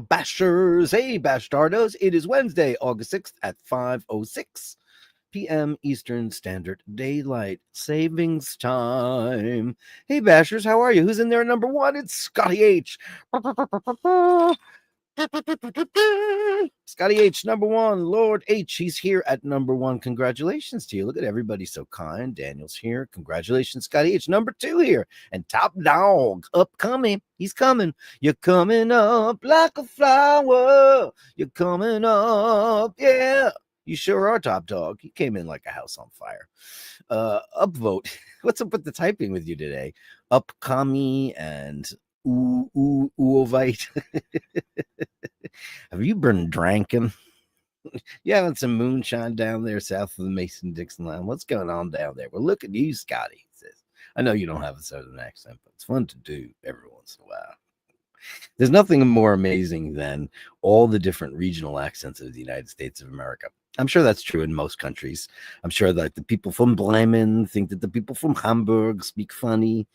Bashers. Hey, Bastardos. It is Wednesday, August 6th at 5:06 p.m. Eastern Standard Daylight Savings Time. Hey, Bashers, how are you? Who's in there at number one? It's Scotty H. Scotty H, number one. Lord H, he's here at number one. Congratulations to you. Look at everybody so kind. Daniel's here. Congratulations, Scotty H. Number two here. And Top Dog, upcoming. He's coming. You're coming up like a flower. You're coming up. Yeah. You sure are, Top Dog. He came in like a house on fire. Upvote. What's up with the typing with you today? Upcoming and Uovite. Have you been drinking? You having some moonshine down there south of the Mason-Dixon line? What's going on down there? Well, look at you, Scotty. He says, I know you don't have a southern accent, but it's fun to do every once in a while. There's nothing more amazing than all the different regional accents of the United States of America. I'm sure that's true in most countries. I'm sure that the people from Bremen think that the people from Hamburg speak funny.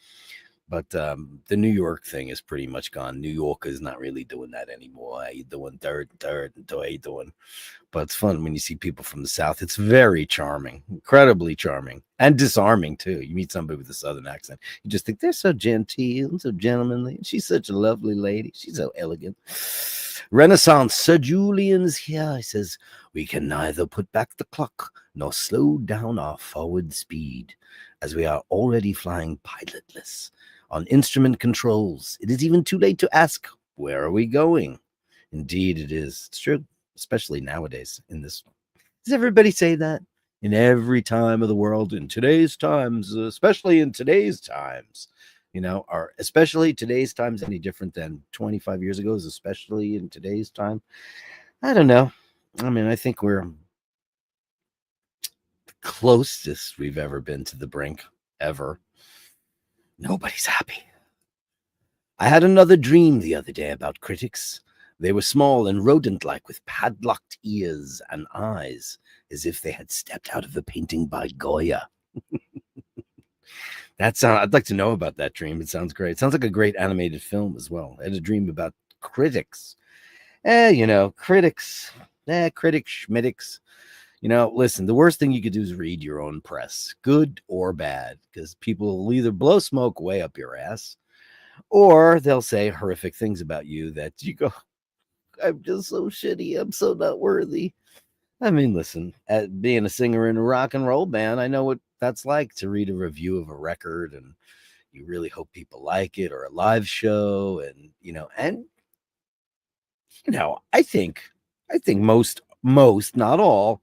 But the New York thing is pretty much gone. New York is not really doing that anymore. How you doing, Dirk? How you doing? But it's fun when you see people from the South. It's very charming, incredibly charming, and disarming, too. You meet somebody with a Southern accent. You just think they're so genteel, so gentlemanly. She's such a lovely lady. She's so elegant. Renaissance, Sir Julian's here. He says, we can neither put back the clock nor slow down our forward speed, as we are already flying pilotless on instrument controls. It is even too late to ask, where are we going? Indeed, it is. It's true, especially nowadays in this. Does everybody say that? In every time of the world, in today's times, especially in today's times, are especially today's times any different than 25 years ago, especially in today's time? I don't know. I mean, I think we're the closest we've ever been to the brink, ever. Nobody's happy. I had another dream the other day about critics. They were small and rodent-like with padlocked ears and eyes, as if they had stepped out of a painting by Goya. I'd like to know about that dream. It sounds great. It sounds like a great animated film as well. I had a dream about critics. Critics. Critics, schmitics. Listen, the worst thing you could do is read your own press, good or bad, because people will either blow smoke way up your ass, or they'll say horrific things about you that you go, I'm just so shitty. I'm so not worthy. I mean, listen, at being a singer in a rock and roll band, I know what that's like to read a review of a record and you really hope people like it, or a live show. And, I think most, not all,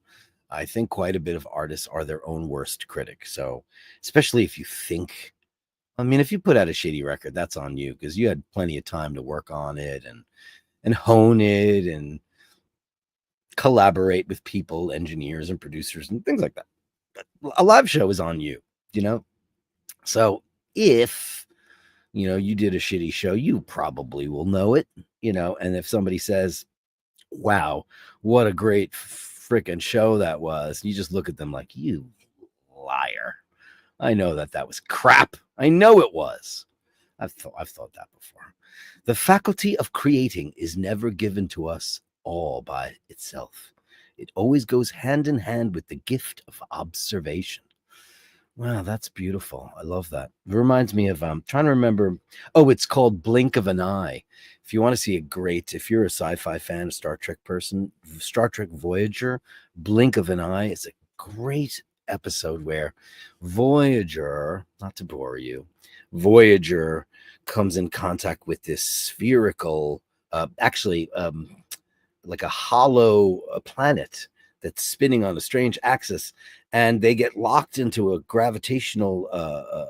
I think quite a bit of artists are their own worst critic. So, especially if you think, if you put out a shitty record, that's on you, because you had plenty of time to work on it and hone it and collaborate with people, engineers and producers and things like that. But a live show is on you, So if, you did a shitty show, you probably will know it, and if somebody says, wow, what a great freaking show that was, you just look at them like, you liar. I know that was crap. I know it was. I've thought that before. The faculty of creating is never given to us all by itself. It always goes hand in hand with the gift of observation. Wow, that's beautiful. I love that. It reminds me of, trying to remember. Oh, it's called Blink of an Eye. If you want to see a great, if you're a sci-fi fan, a Star Trek person, Star Trek Voyager, Blink of an Eye is a great episode where Voyager, not to bore you, Voyager comes in contact with this spherical, like a hollow planet that's spinning on a strange axis, and they get locked into a gravitational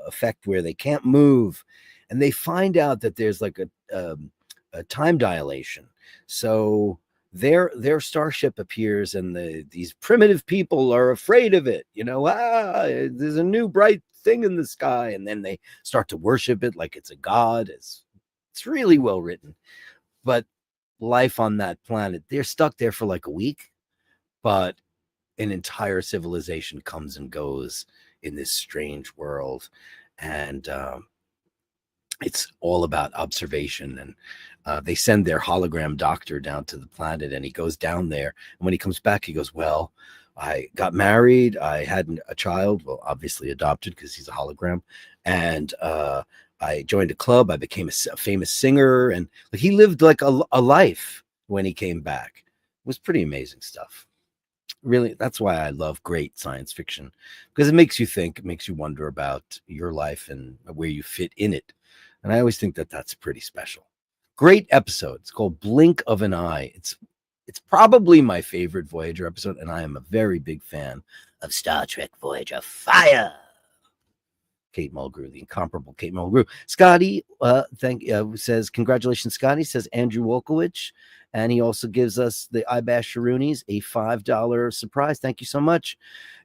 effect where they can't move, and they find out that there's like a time dilation. So their starship appears, and these primitive people are afraid of it. There's a new bright thing in the sky, and then they start to worship it like it's a god. It's really well written. But life on that planet, they're stuck there for like a week, but an entire civilization comes and goes in this strange world. And it's all about observation. And they send their hologram doctor down to the planet, and he goes down there. And when he comes back, he goes, well, I got married, I had a child, well, obviously adopted because he's a hologram, and I joined a club, I became a famous singer, and like, he lived like a life when he came back. It was pretty amazing stuff. Really, that's why I love great science fiction, because it makes you think, it makes you wonder about your life and where you fit in it. And I always think that that's pretty special. Great episode. It's called Blink of an Eye. It's probably my favorite Voyager episode, and I am a very big fan of Star Trek Voyager. Fire! Kate Mulgrew, the incomparable Kate Mulgrew. Scotty says, congratulations, Scotty, says Andrew Wolkowicz. And he also gives us the iBashers a $5 surprise. Thank you so much.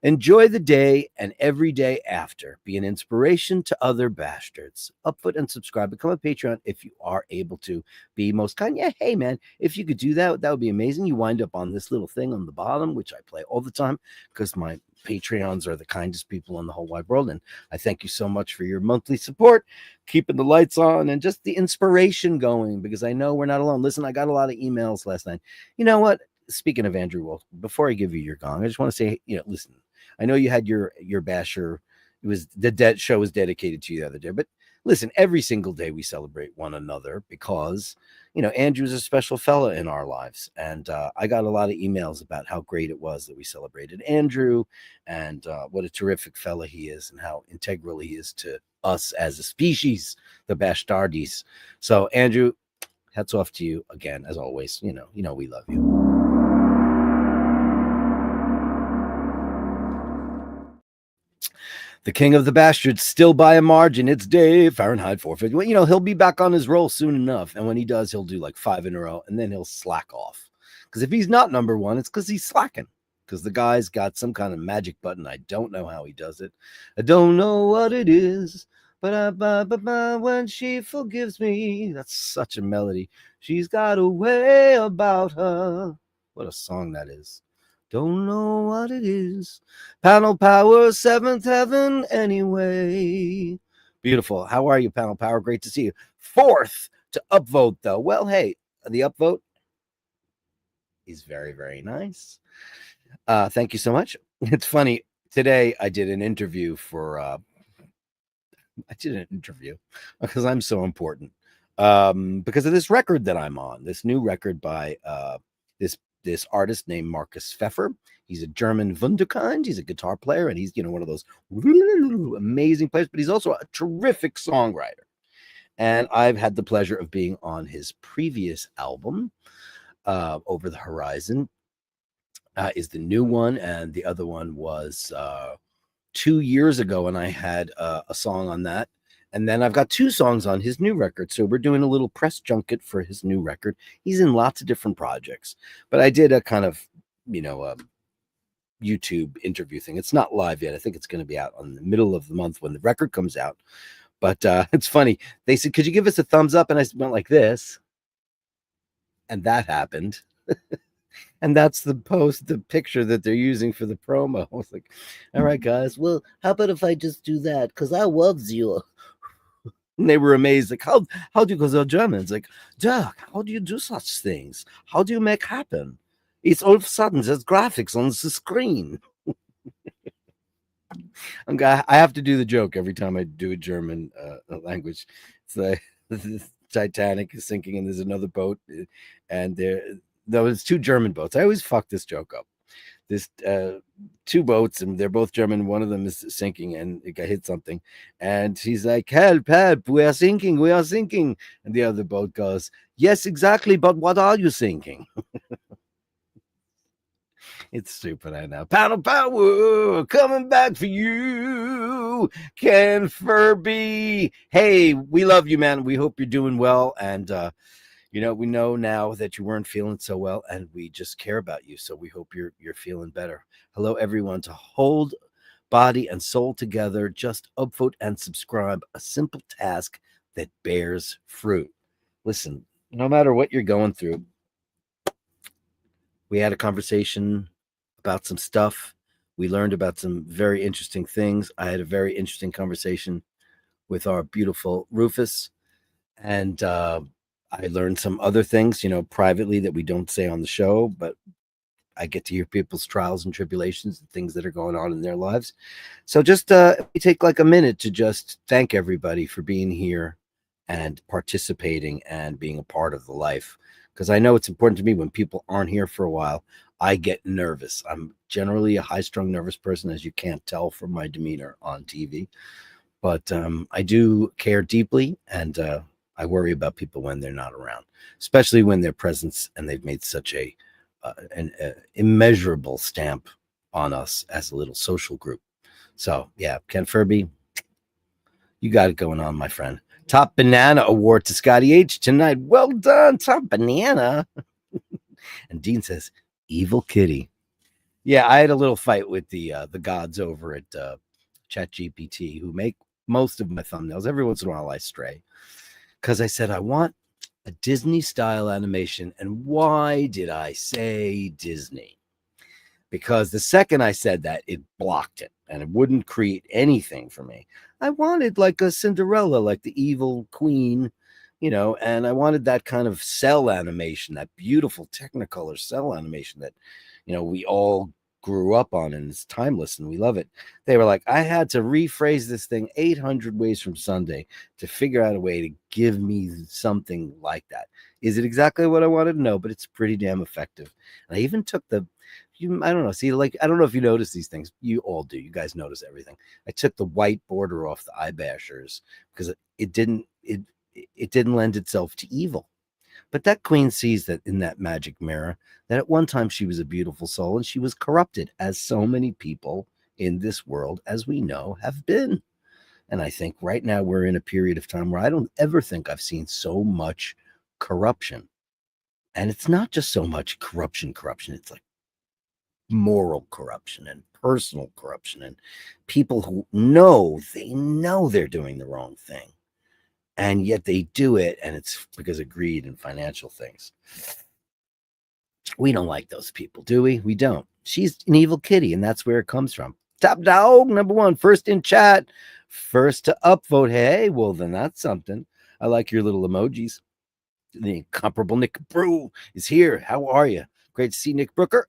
Enjoy the day and every day after. Be an inspiration to other bastards. Upvote and subscribe. Become a Patreon if you are able to. Be most kind. Yeah, hey, man, if you could do that, that would be amazing. You wind up on this little thing on the bottom, which I play all the time because my Patreons are the kindest people in the whole wide world. And I thank you so much for your monthly support, keeping the lights on and just the inspiration going, because I know we're not alone. Listen, I got a lot of emails last night. You know what? Speaking of Andrew Wolf, before I give you your gong, I just want to say, listen, I know you had your basher. It was the show was dedicated to you the other day, but listen, every single day we celebrate one another because, Andrew's a special fella in our lives. And I got a lot of emails about how great it was that we celebrated Andrew and what a terrific fella he is and how integral he is to us as a species, the Bastardies. So, Andrew, hats off to you again, as always. We love you. The king of the bastards, still by a margin. It's Dave, Fahrenheit 450. Well, he'll be back on his roll soon enough. And when he does, he'll do like 5 in a row, and then he'll slack off. Because if he's not number one, it's because he's slacking. Because the guy's got some kind of magic button. I don't know how he does it. I don't know what it is. But when she forgives me, that's such a melody. She's got a way about her. What a song that is. Don't know what it is. Panel Power, seventh heaven, anyway. Beautiful. How are you, Panel Power? Great to see you. Fourth to upvote, though. Well, hey, the upvote is very, very nice. Thank you so much. It's funny. Today, I did an interview because I'm so important. Because of this record that I'm on, this new record by this artist named Marcus Pfeffer. He's a German Wunderkind. He's a guitar player, and he's one of those amazing players, but he's also a terrific songwriter. And I've had the pleasure of being on his previous album, Over the Horizon, is the new one, and the other one was 2 years ago, and I had a song on that. And then I've got 2 songs on his new record. So we're doing a little press junket for his new record. He's in lots of different projects. But I did a kind of, YouTube interview thing. It's not live yet. I think it's going to be out in the middle of the month when the record comes out. But it's funny. They said, could you give us a thumbs up? And I went like this. And that happened. And that's the picture that they're using for the promo. I was like, all right, guys. Well, how about if I just do that? Because I love you. And they were amazed. Like, how do you, because they're Germans, like, Dirk, how do you do such things? How do you make happen? It's all of a sudden there's graphics on the screen. I have to do the joke every time I do a German language. It's like the Titanic is sinking and there's another boat, and there was 2 German boats. I always fuck this joke up. This 2 boats, and they're both German. One of them is sinking, and it got hit something. And he's like, help, we are sinking. And the other boat goes, yes, exactly, but what are you sinking? It's stupid, I know. Panel Power, coming back for you, Ken Furby. Hey, we love you, man. We hope you're doing well. And, we know now that you weren't feeling so well, and we just care about you. So we hope you're feeling better. Hello, everyone. To hold body and soul together, just upvote and subscribe. A simple task that bears fruit. Listen, no matter what you're going through, we had a conversation about some stuff. We learned about some very interesting things. I had a very interesting conversation with our beautiful Rufus. And I learned some other things, privately that we don't say on the show, but I get to hear people's trials and tribulations and things that are going on in their lives. So just we take like a minute to just thank everybody for being here and participating and being a part of the life. Because I know it's important to me when people aren't here for a while. I get nervous. I'm generally a high strung nervous person, as you can't tell from my demeanor on TV. But I do care deeply, and I worry about people when they're not around, especially when their presence and they've made such an immeasurable stamp on us as a little social group. So yeah, Ken Furby, you got it going on, my friend. Top Banana Award to Scotty H tonight. Well done, Top Banana. And Dean says, "Evil Kitty." Yeah, I had a little fight with the gods over at ChatGPT, who make most of my thumbnails. Every once in a while, I stray because I said I want a Disney style animation. And why did I say Disney? Because the second I said that, it blocked it and it wouldn't create anything for me. I wanted like a Cinderella, like the evil queen, and I wanted that kind of cell animation, that beautiful Technicolor cell animation that, we all grew up on, and it's timeless and we love it. They were like, I had to rephrase this thing 800 ways from Sunday to figure out a way to give me something like that. Is it exactly what I wanted? No, but it's pretty damn effective. And I even took I don't know. See, like, I don't know if you notice these things. You all do. You guys notice everything. I took the white border off the iBashers because it didn't lend itself to evil. But that queen sees that in that magic mirror that at one time she was a beautiful soul and she was corrupted, as so many people in this world, as we know, have been. And I think right now we're in a period of time where I don't ever think I've seen so much corruption. And it's not just so much corruption. It's like moral corruption and personal corruption and people who know they're doing the wrong thing, and yet they do it, and it's because of greed and financial things. We don't like those people, do we? We don't. She's an evil kitty, and that's where it comes from. Top dog number one, first in chat, first to upvote. Hey, well then that's something. I like your little emojis. The incomparable Nick Brew is here. How are you? Great to see Nick Brooker.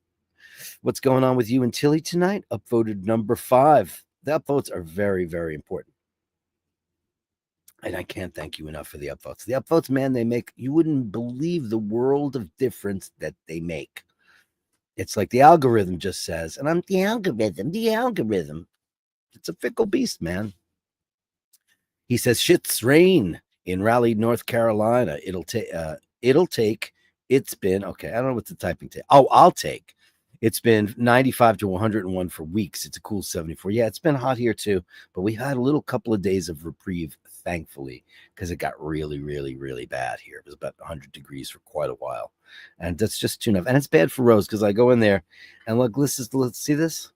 What's going on with you and Tilly tonight? Upvoted number 5. The upvotes are very, very important. And I can't thank you enough for the upvotes. The upvotes, man, they make, you wouldn't believe the world of difference that they make. It's like the algorithm just says, and I'm the algorithm. It's a fickle beast, man. He says, shit's rain in Raleigh, North Carolina. It'll take, it's been, okay, I don't know what the typing take. Oh, I'll take. It's been 95 to 101 for weeks. It's a cool 74. Yeah, it's been hot here too, but we had a little couple of days of reprieve, thankfully, because it got really, really, really bad here. It was about 100 degrees for quite a while, and that's just too enough. And it's bad for Rose because I go in there and look, let's see this.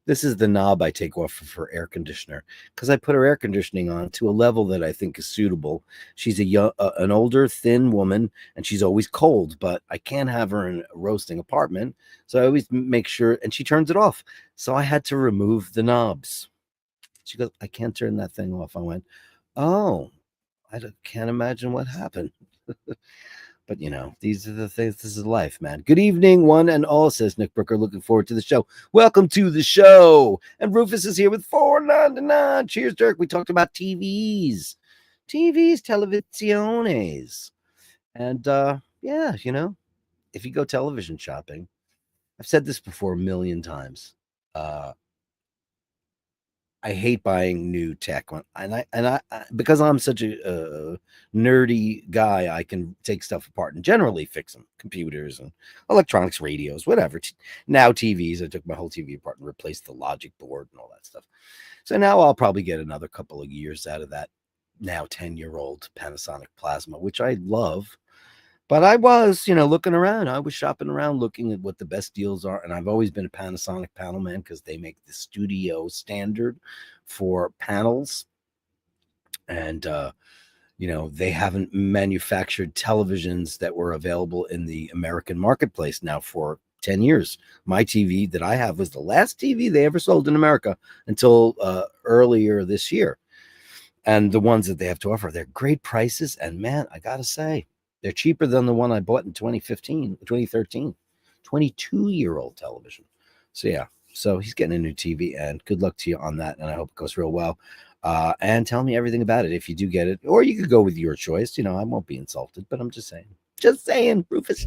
This is the knob I take off of her air conditioner because I put her air conditioning on to a level that I think is suitable. She's an older, thin woman, and she's always cold, but I can't have her in a roasting apartment. So I always make sure, and she turns it off. So I had to remove the knobs. She goes, I can't turn that thing off. I went, oh, can't imagine what happened. But, these are the things. This is life, man. Good evening, one and all, says Nick Brooker. Looking forward to the show. Welcome to the show. And Rufus is here with $4.99. Cheers, Dirk. We talked about TVs, televisiones. And, yeah, if you go television shopping, I've said this before a million times. I hate buying new tech, and I because I'm such a nerdy guy, I can take stuff apart and generally fix them, computers and electronics, radios, whatever. Now TVs, I took my whole TV apart and replaced the logic board and all that stuff. So now I'll probably get another couple of years out of that now 10-year-old Panasonic Plasma, which I love. But I was, looking around. I was shopping around, looking at what the best deals are. And I've always been a Panasonic panel man because they make the studio standard for panels. And, they haven't manufactured televisions that were available in the American marketplace now for 10 years. My TV that I have was the last TV they ever sold in America until earlier this year. And the ones that they have to offer, they're great prices. And man, I got to say, they're cheaper than the one I bought in 2015, 2013, 22-year-old television. So yeah, so he's getting a new TV, and good luck to you on that. And I hope it goes real well. And tell me everything about it if you do get it, or you could go with your choice. You know, I won't be insulted, but I'm just saying, Rufus.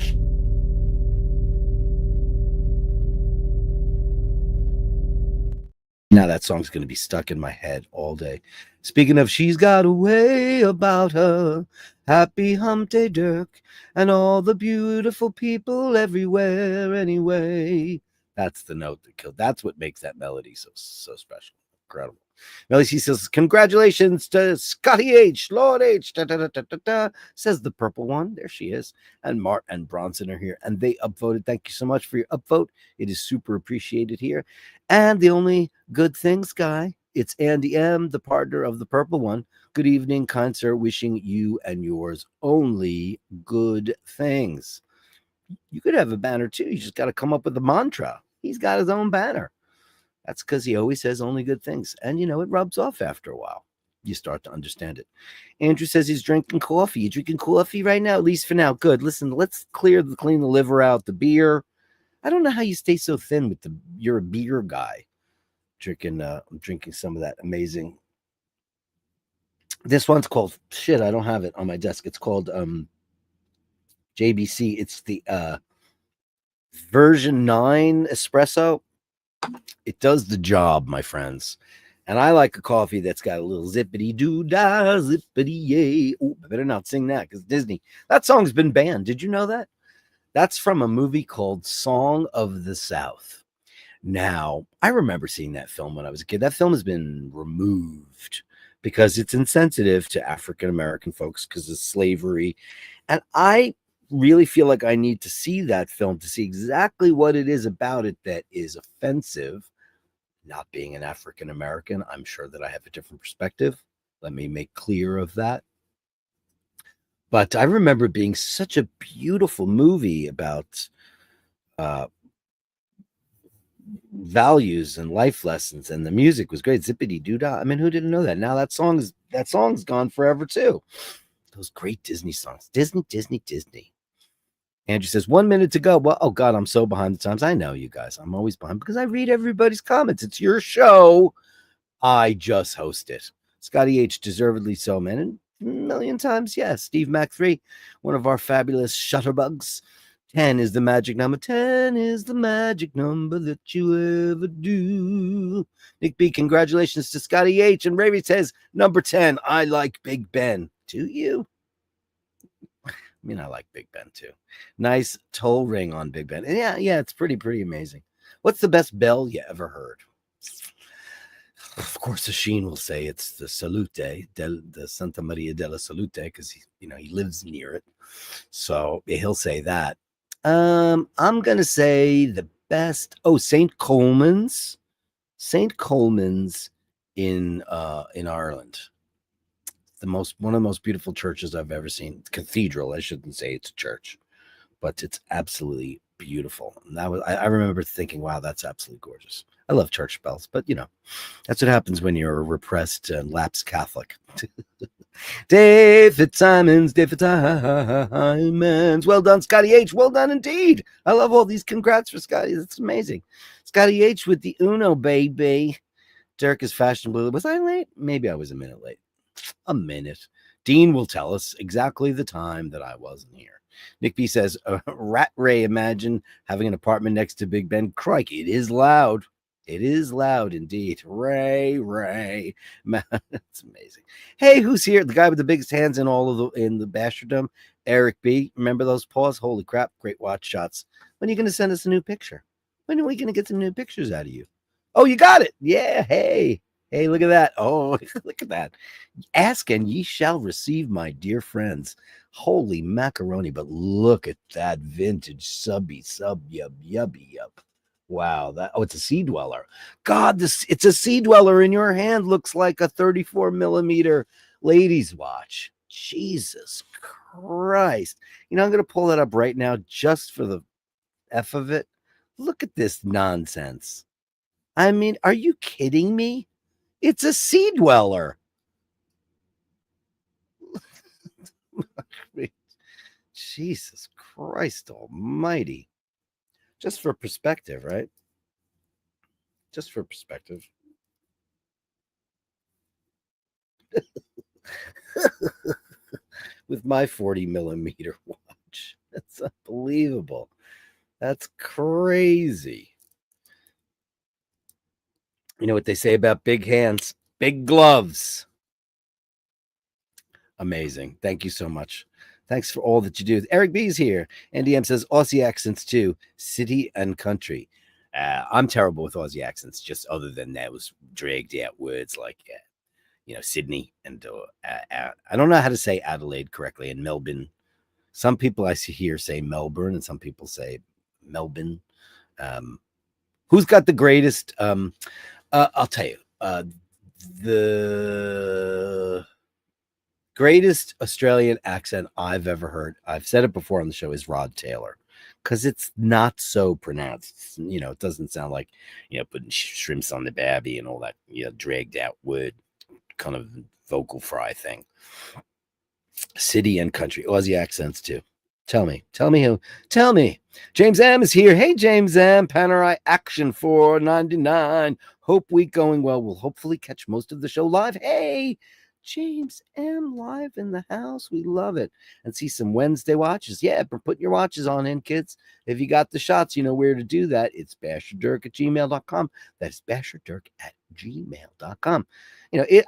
Now that song's going to be stuck in my head all day. Speaking of, she's got a way about her. Happy hump day, Dirk, and all the beautiful people everywhere. Anyway, that's the note that killed. That's what makes that melody so special. Incredible. Melody C says, "Congratulations to Scotty H, Lord H." Da, da, da, da, da, da, says the purple one. There she is. And Mart and Bronson are here, and they upvoted. Thank you so much for your upvote. It is super appreciated here. And the only good things, guy, it's Andy M, the partner of the purple one. Good evening, kind sir. Wishing you and yours only good things. You could have a banner too. You just got to come up with a mantra. He's got his own banner. That's because he always says only good things. And, you know, it rubs off after a while. You start to understand it. Andrew says he's drinking coffee. You drinking coffee right now? At least for now. Good. Listen, let's clean the liver out, the beer. I don't know how you stay so thin with you're a beer guy. I'm drinking some of that amazing. This one's called shit. I don't have it on my desk. It's called JBC. It's the version 9 espresso. It does the job, my friends. And I like a coffee that's got a little zippity doo dah, zippity yay. Oh, I better not sing that because Disney. That song's been banned. Did you know that? That's from a movie called Song of the South. Now, I remember seeing that film when I was a kid. That film has been removed because it's insensitive to African American folks because of slavery. And I really feel like I need to see that film to see exactly what it is about it that is offensive. Not being an African American, I'm sure that I have a different perspective. Let me make clear of that. But I remember being such a beautiful movie about values and life lessons, and the music was great. Zippity doo dah. I mean, who didn't know that? Now that song's gone forever too. Those great Disney songs. Disney. Andrew says 1 minute to go. Well, oh God, I'm so behind the times. I know you guys. I'm always behind because I read everybody's comments. It's your show. I just host it. Scotty H, deservedly so, man. And a million times, yes. Steve Mac 3, one of our fabulous shutterbugs. 10 is the magic number. 10 is the magic number that you ever do. Nick B, congratulations to Scotty H. And Ravy says, number 10, I like Big Ben. Do you? I mean, I like Big Ben too. Nice toll ring on Big Ben. And yeah, it's pretty amazing. What's the best bell you ever heard? Of course, Sheen will say it's the Salute, the Santa Maria della Salute, because he lives near it. So he'll say that. I'm gonna say the best. Oh, St. Coleman's in Ireland. One of the most beautiful churches I've ever seen. Cathedral, I shouldn't say it's a church, but it's absolutely beautiful. And that was I remember thinking, wow, that's absolutely gorgeous. I love church bells, but that's what happens when you're a repressed and lapsed Catholic. David Simons. Well done, Scotty H. Well done indeed. I love all these congrats for Scotty. That's amazing. Scotty H with the Uno, baby. Dirk is fashionable. Was I late? Maybe I was a minute late. A minute. Dean will tell us exactly the time that I wasn't here. Nick B says, Rat Ray, imagine having an apartment next to Big Ben. Crikey, it is loud. It is loud indeed. Ray. Man, that's amazing. Hey, who's here? The guy with the biggest hands in the Bashardom, Eric B. Remember those paws? Holy crap, great watch shots. When are you going to send us a new picture? When are we going to get some new pictures out of you? Oh, you got it. Yeah, hey, look at that. Oh, look at that. Ask and ye shall receive, my dear friends. Holy macaroni, but look at that vintage subby sub yubby yub. Wow, it's a sea dweller. God, it's a sea dweller in your hand. Looks like a 34 millimeter ladies watch. Jesus Christ. I'm going to pull that up right now just for the F of it. Look at this nonsense. I mean, are you kidding me? It's a sea dweller. Jesus Christ almighty. Just for perspective, right? Just for perspective. With my 40 millimeter watch. That's unbelievable. That's crazy. You know what they say about big hands? Big gloves. Amazing. Thank you so much. Thanks for all that you do. Eric B's here. NDM says Aussie accents too, city and country. I'm terrible with Aussie accents, just other than those dragged out words like, Sydney and I don't know how to say Adelaide correctly, and Melbourne. Some people I see here say Melbourne, and some people say Melbourne. Who's got the greatest? I'll tell you. The greatest Australian accent I've ever heard, I've said it before on the show, is Rod Taylor, because it's not so pronounced. It doesn't sound like, putting shrimps on the babby and all that, dragged out word kind of vocal fry thing. City and country, Aussie accents too. Tell me who. Tell me. James M is here. Hey, James M. Panerai Action 499. Hope week going well. We'll hopefully catch most of the show live. Hey, James M. live in the house. We love it. And see some Wednesday watches. Yeah, put your watches on in, kids. If you got the shots, you know where to do that. It's Basherdirk@gmail.com. That's Basherdirk@gmail.com.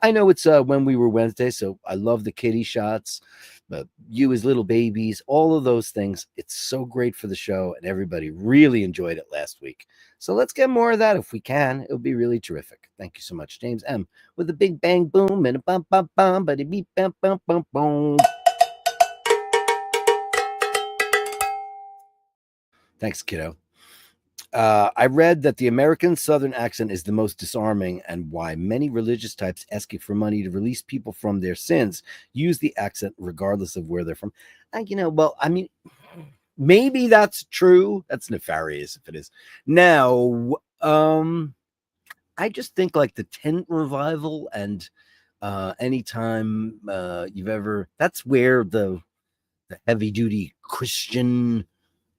I know it's when we were Wednesday, so I love the kitty shots. But you as little babies, all of those things. It's so great for the show, and everybody really enjoyed it last week. So let's get more of that if we can. It would be really terrific. Thank you so much, James M. With a big bang boom and a bum bum bum, but a beep bum bum bum boom. Thanks, kiddo. I read that the American Southern accent is the most disarming, and why many religious types asking for money to release people from their sins use the accent regardless of where they're from. Maybe that's true. That's nefarious if it is. Now, I just think like the tent revival and anytime you've ever, that's where the heavy duty Christian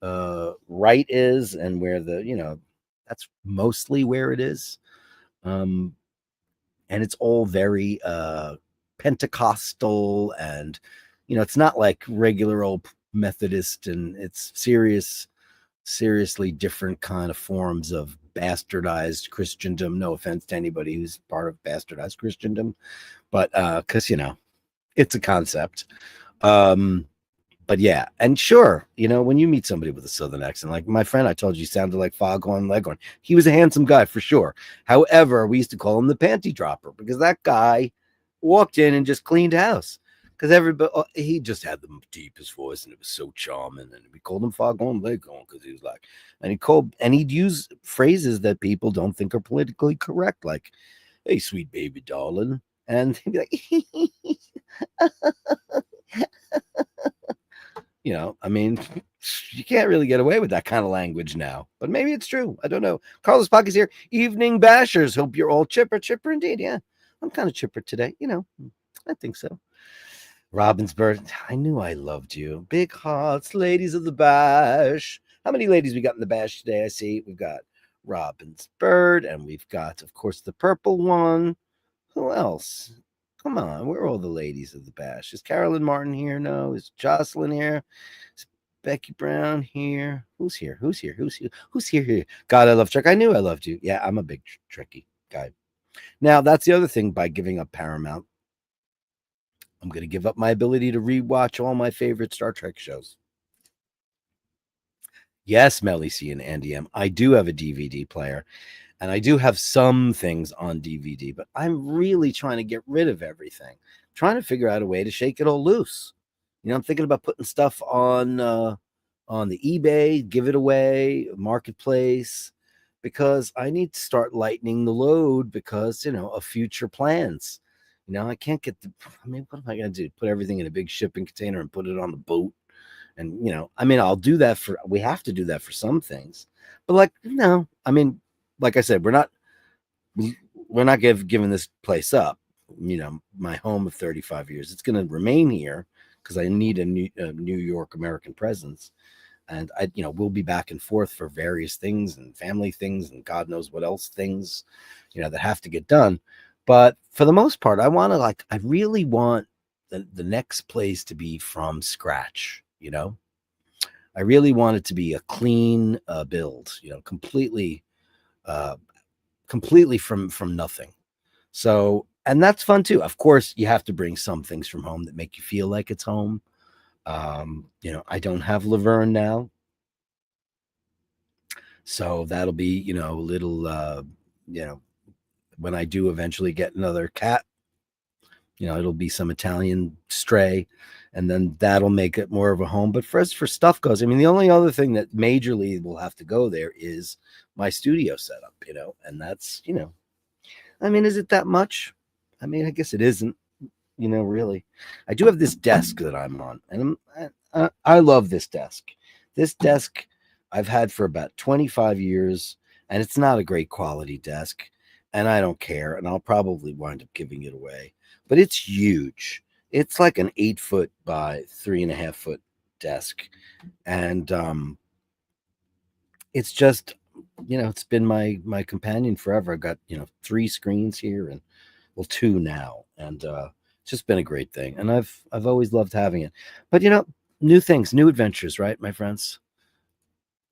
right is, and where that's mostly where it is. And it's all very Pentecostal, and it's not like regular old Methodist, and it's seriously different kind of forms of bastardized Christendom. No offense to anybody who's part of bastardized Christendom, but because it's a concept. But yeah, and sure, when you meet somebody with a Southern accent, like my friend I told you sounded like Foghorn Leghorn. He was a handsome guy for sure. However, we used to call him the panty dropper, because that guy walked in and just cleaned house. Because everybody, he just had the deepest voice, and it was so charming. And we called him Foghorn Leghorn because he was like, and he'd use phrases that people don't think are politically correct, like, "Hey, sweet baby darling," and he'd be like, you can't really get away with that kind of language now, but maybe it's true. I don't know. Carlos Pock is here. Evening Bashers. Hope you're all chipper indeed. Yeah, I'm kind of chipper today. I think so. Robin's bird. I knew I loved you. Big hearts, ladies of the bash. How many ladies we got in the bash today? I see we've got Robin's bird, and we've got, of course, the purple one. Who else? Come on, where are all the ladies of the bash? Is Carolyn Martin here? No. Is Jocelyn here? Is Becky Brown here? Who's here? Who's here? Who's here? God, I love Trick. I knew I loved you. Yeah, I'm a big Tricky guy. Now, that's the other thing. By giving up Paramount, I'm going to give up my ability to rewatch all my favorite Star Trek shows. Yes, Melly C and Andy M. I do have a DVD player, and I do have some things on DVD, but I'm really trying to get rid of everything. I'm trying to figure out a way to shake it all loose. I'm thinking about putting stuff on the eBay, give it away, marketplace, because I need to start lightening the load because, of future plans. I can't what am I going to do? Put everything in a big shipping container and put it on the boat? And, I'll do that we have to do that for some things, but like I said, we're not giving this place up. My home of 35 years. It's going to remain here because I need a New York American presence. And we'll be back and forth for various things and family things and God knows what else things, that have to get done. But for the most part, I really want the next place to be from scratch. I really want it to be a clean build, uh, completely from nothing. So, and that's fun too. Of course, you have to bring some things from home that make you feel like it's home. I don't have Laverne now, so that'll be, a little, you know, when I do eventually get another cat, it'll be some Italian stray, and then that'll make it more of a home. But for as for stuff goes, I mean, the only other thing that majorly will have to go there is my studio setup, and that's, I mean, is it that much? I mean, I guess it isn't, really. I do have this desk that I'm on, and I love this desk. This desk I've had for about 25 years, and it's not a great quality desk, and I don't care, and I'll probably wind up giving it away. But it's huge. It's like an 8 foot by 3.5 foot desk, and it's just, it's been my companion forever. I got 3 screens here, and well, 2 now, and it's just been a great thing, and I've always loved having it. But new things, new adventures, right, my friends?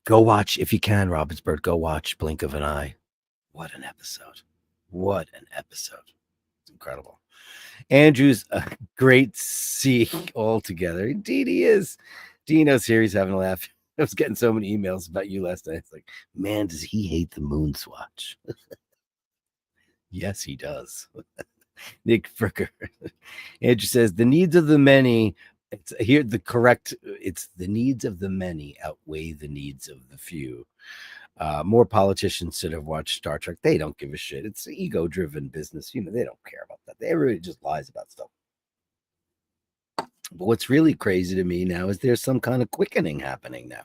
Go watch if you can, Robertsburg. Go watch Blink of an Eye. What an episode! What an episode! It's incredible. Andrew's a great see all together. Indeed, he is. Dino's here. He's having a laugh. I was getting so many emails about you last night. It's like, man, does he hate the moon swatch? Yes, he does. Nick Fricker. Andrew says the needs of the many. It's here the correct. It's the needs of the many outweigh the needs of the few. More politicians should have watched Star Trek. They don't give a shit. It's ego-driven business. They don't care about that. Everybody just lies about stuff. But what's really crazy to me now is there's some kind of quickening happening now.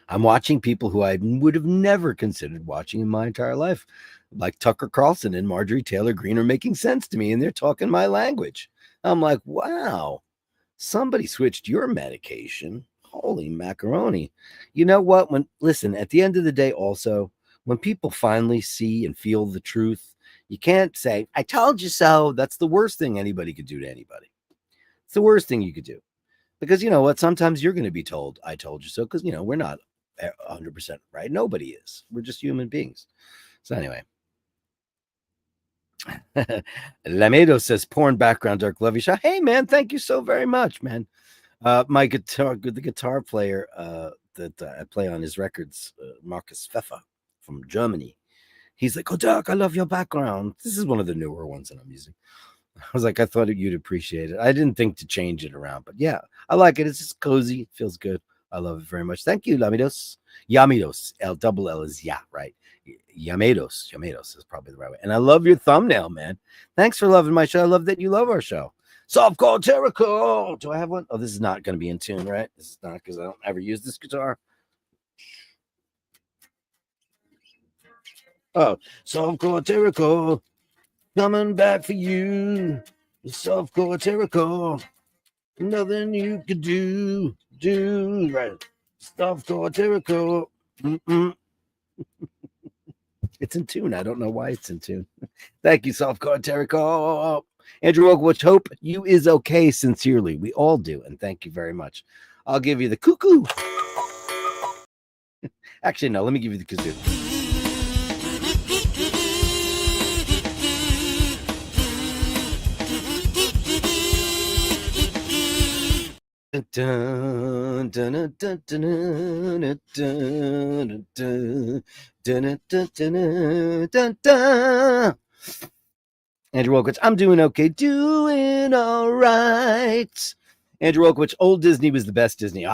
I'm watching people who I would have never considered watching in my entire life, like Tucker Carlson and Marjorie Taylor Greene, are making sense to me, and they're talking my language. I'm like, wow, somebody switched your medication. Holy macaroni. You know what? Listen, at the end of the day, also, when people finally see and feel the truth, you can't say, I told you so. That's the worst thing anybody could do to anybody. It's the worst thing you could do. Because you know what? Sometimes you're going to be told, I told you so, because, we're not 100% right. Nobody is. We're just human beings. So anyway. Lamedo says, porn background, Dirk. Love your shot. Hey, man, thank you so very much, man. The guitar player that I play on his records, Marcus Pfeffer from Germany. He's like, oh, Dirk, I love your background. This is one of the newer ones that I'm using. I was like, I thought you'd appreciate it. I didn't think to change it around, but yeah, I like it. It's just cozy. It feels good. I love it very much. Thank you, Lamidos. Yamidos. L is yeah, right? Yamados. Yamados is probably the right way. And I love your thumbnail, man. Thanks for loving my show. I love that you love our show. Softcore Terrico. Do I have one? Oh, this is not going to be in tune, right? This is not because I don't ever use this guitar. Oh, Softcore Terrico. Coming back for you. Softcore Terrico. Nothing you could do. Right. Softcore Terrico. It's in tune. I don't know why it's in tune. Thank you, Softcore Terrico. Andrew Oakwich, hope you is okay. Sincerely, we all do, and thank you very much. I'll give you the cuckoo. Actually, no, let me give you the kazoo. Andrew Oakwich, I'm doing okay. Doing all right. Andrew Oakwich, old Disney was the best Disney.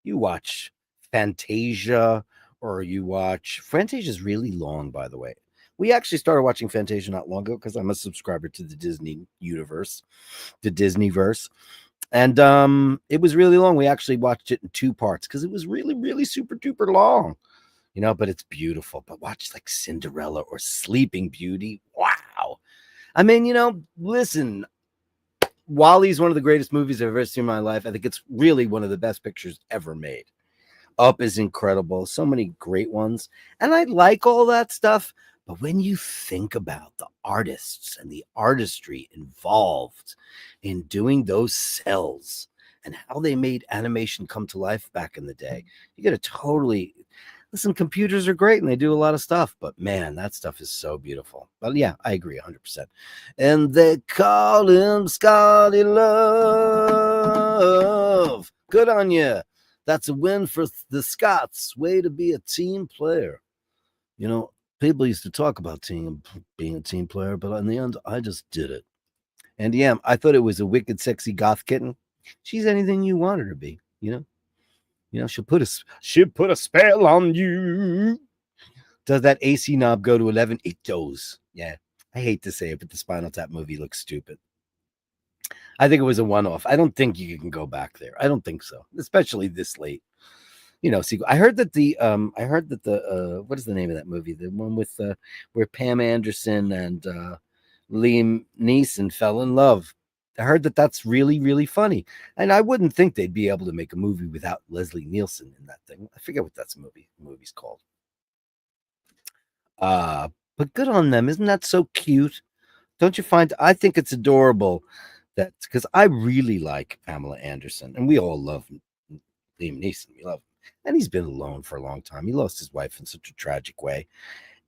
You watch Fantasia or you watch... Fantasia's really long, by the way. We actually started watching Fantasia not long ago because I'm a subscriber to the Disney universe, the Disneyverse. And it was really long. We actually watched it in 2 parts because it was really, really super duper long. But it's beautiful. But watch like Cinderella or Sleeping Beauty. Wow. I mean, listen, Wally's one of the greatest movies I've ever seen in my life. I think it's really one of the best pictures ever made. Up is incredible. So many great ones. And I like all that stuff. But when you think about the artists and the artistry involved in doing those cells and how they made animation come to life back in the day, you get a totally listen. Computers are great and they do a lot of stuff, but man, that stuff is so beautiful. But yeah, I agree 100%. And they call him Scotty Love. Good on you. That's a win for the Scots. Way to be a team player. You know, people used to talk about being a team player, but in the end, I just did it. And yeah, I thought it was a wicked, sexy goth kitten. She's anything you want her to be. She'll put a spell on you. Does that AC knob go to 11? It does. Yeah, I hate to say it, but the Spinal Tap movie looks stupid. I think it was a one-off. I don't think you can go back there. I don't think so, especially this late. Sequel. I heard that the what is the name of that movie? The one with where Pam Anderson and Liam Neeson fell in love. I heard that that's really, really funny, and I wouldn't think they'd be able to make a movie without Leslie Nielsen in that thing. I forget what that's movie's called. But good on them. Isn't that so cute? Don't you find? I think it's adorable that because I really like Pamela Anderson, and we all love Liam Neeson. We love him, and he's been alone for a long time. He lost his wife in such a tragic way,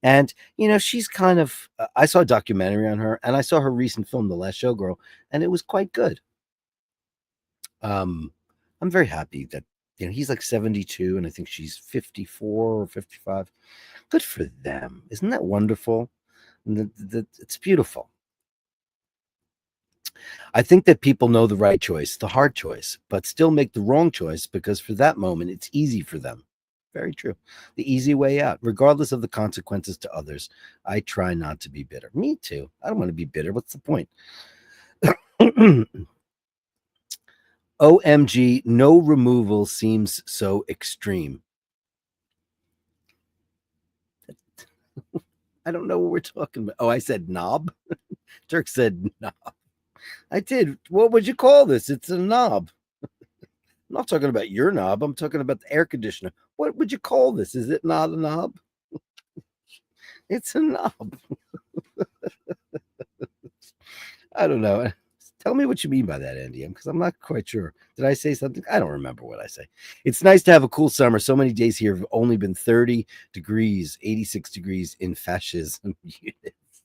and she's kind of. I saw a documentary on her, and I saw her recent film, The Last Showgirl, and it was quite good. I'm very happy that he's like 72, and I think she's 54 or 55. Good for them. Isn't that wonderful? It's beautiful. I think that people know the right choice, the hard choice, but still make the wrong choice because for that moment, it's easy for them. Very true. The easy way out, regardless of the consequences to others. I try not to be bitter. Me too. I don't want to be bitter. What's the point? OMG, no removal seems so extreme. I don't know what we're talking about. Oh, I said knob. Dirk said knob. I did. What would you call this? It's a knob. I'm not talking about your knob. I'm talking about the air conditioner. What would you call this? Is it not a knob? It's a knob. I don't know. Tell me what you mean by that, Andy, because I'm not quite sure. Did I say something? I don't remember what I say. It's nice to have a cool summer. So many days here have only been 30 degrees, 86 degrees in fascism units.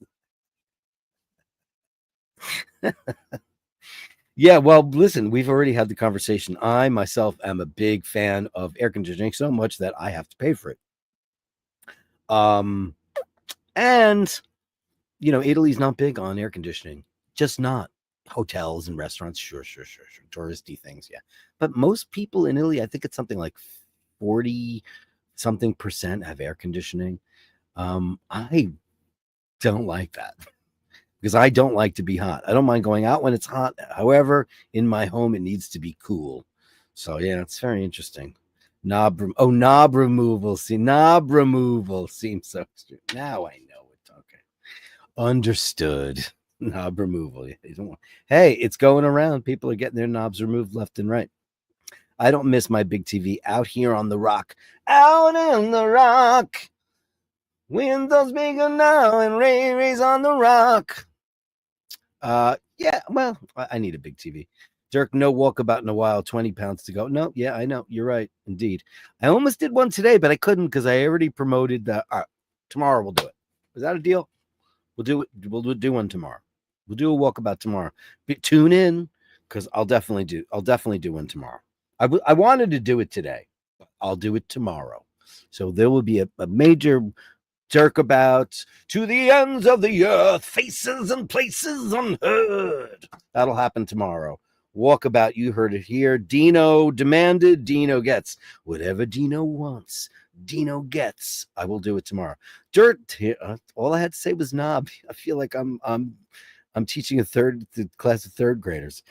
Yeah, well, listen, we've already had the conversation. I myself am a big fan of air conditioning so much that I have to pay for it. And Italy's not big on air conditioning, just not. Hotels and restaurants, sure. Touristy things, yeah. But most people in Italy, I think it's something like 40 something percent have air conditioning. I don't like that because I don't like to be hot. I don't mind going out when it's hot. However, in my home, it needs to be cool. So yeah, it's very interesting. Knob removal. See, knob removal seems so extreme. Now I know it. Okay. Understood. Knob removal. Hey, it's going around. People are getting their knobs removed left and right. I don't miss my big TV out here on the rock. Out in the rock. Windows bigger now and Ray's on the rock. Yeah, well, I need a big TV. Dirk, no walkabout in a while, 20 pounds to go. No, yeah, I know. You're right. Indeed. I almost did one today, but I couldn't because I already promoted tomorrow we'll do it. Is that a deal? We'll do it. We'll do one tomorrow. We'll do a walkabout tomorrow. Tune in because I'll definitely do one tomorrow. I wanted to do it today, but I'll do it tomorrow. So there will be a major Dirk about to the ends of the earth, faces and places unheard. That'll happen tomorrow. Walkabout, you heard it here. Dino demanded, Dino gets. Whatever Dino wants, Dino gets. I will do it tomorrow. Dirt. All I had to say was knob. I feel like I'm teaching the class of third graders.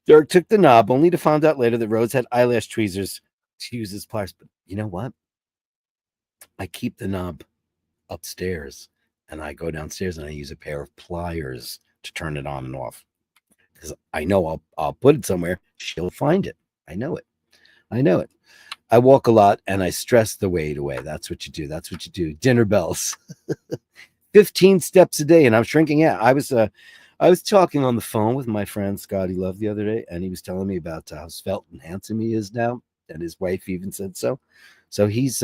Dirk took the knob, only to find out later that Rose had eyelash tweezers to use as pliers. But you know what? I keep the knob upstairs, and I go downstairs and I use a pair of pliers to turn it on and off. because I know I'll put it somewhere. She'll find it. I know it. I know it. I walk a lot and I stress the weight away. That's what you do. That's what you do. Dinner bells. 15 steps a day, and I'm shrinking out. I was talking on the phone with my friend Scotty Love the other day, and he was telling me about how svelte and handsome he is now, and his wife even said so. So he's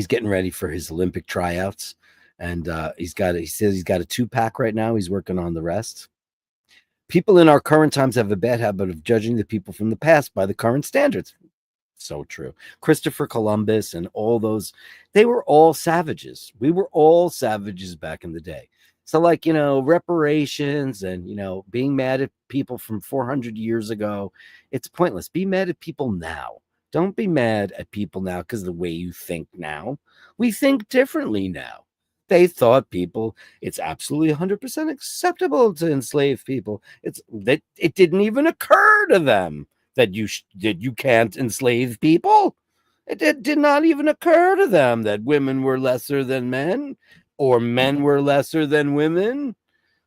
getting ready for his Olympic tryouts, and he says he's got a 2-pack right now. He's working on the rest. People in our current times have a bad habit of judging the people from the past by the current standards. So true. Christopher Columbus and all those, they were all savages. We were all savages back in the day. So, like, reparations and, being mad at people from 400 years ago, it's pointless. Be mad at people now. Don't be mad at people now because of the way you think now. We think differently now. They thought it's absolutely 100% acceptable to enslave people. It didn't even occur to them that you can't enslave people. It did not even occur to them that women were lesser than men or men were lesser than women.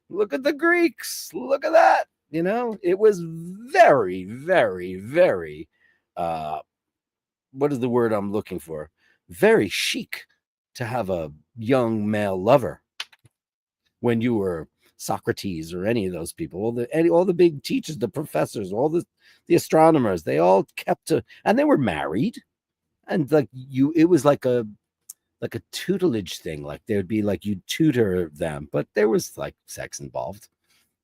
Look at the Greeks. Look at that. It was very, very, very, what is the word I'm looking for? Very chic to have a young male lover when you were Socrates or any of those people, all the big teachers, the professors, all the astronomers, they all and they were married, and it was like a tutelage thing. Like there would be like you tutor them, but there was like sex involved.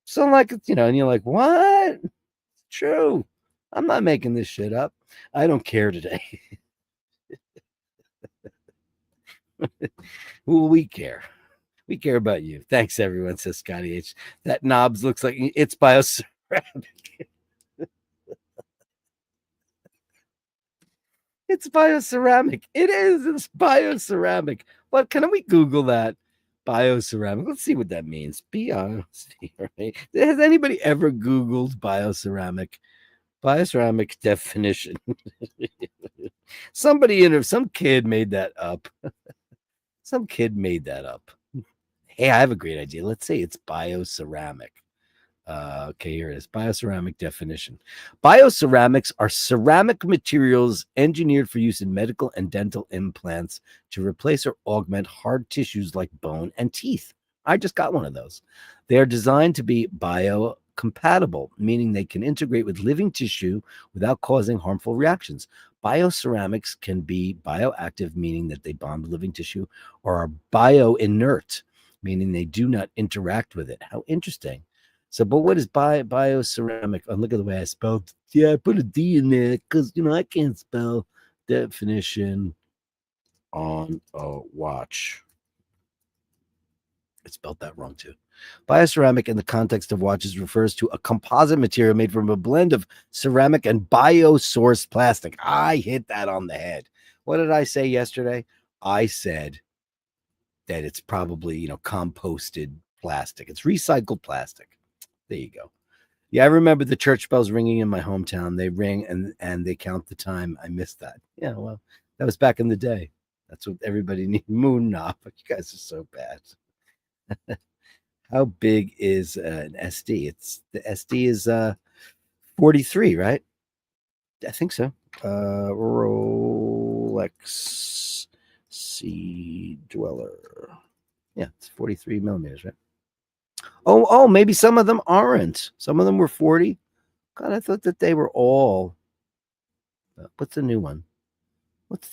So like and you're like, what? True. I'm not making this shit up. I don't care today. Well, we care. We care about you. Thanks, everyone, says Scotty H. That knobs looks like it's bioceramic. It's bioceramic. It is. It's bioceramic. What can we Google that? Bioceramic. Let's see what that means. Right? Has anybody ever Googled bioceramic? Bioceramic definition. Some kid made that up. Some kid made that up. Hey, I have a great idea. Let's say it's bioceramic. Okay, here it is. Bioceramic definition. Bioceramics are ceramic materials engineered for use in medical and dental implants to replace or augment hard tissues like bone and teeth. I just got one of those. They are designed to be biocompatible, meaning they can integrate with living tissue without causing harmful reactions. Bioceramics can be bioactive, meaning that they bond with living tissue, or are bioinert, meaning they do not interact with it. How interesting. So, but what is bioceramic? Oh, look at the way I spelled. Yeah, I put a D in there because, I can't spell definition on a watch. I spelled that wrong too. Bioceramic in the context of watches refers to a composite material made from a blend of ceramic and biosourced plastic. I hit that on the head. What did I say yesterday? I said that it's probably, composted plastic. It's recycled plastic. There you go. Yeah, I remember the church bells ringing in my hometown. They ring and they count the time. I missed that. Yeah, well, that was back in the day. That's what everybody needed. Moon knob. You guys are so bad. How big is an SD? The SD is 43, right? I think so. Rolex Sea Dweller. Yeah, it's 43 millimeters, right? Oh, maybe some of them aren't. Some of them were 40. God, I thought that they were all. What's the new one? Let's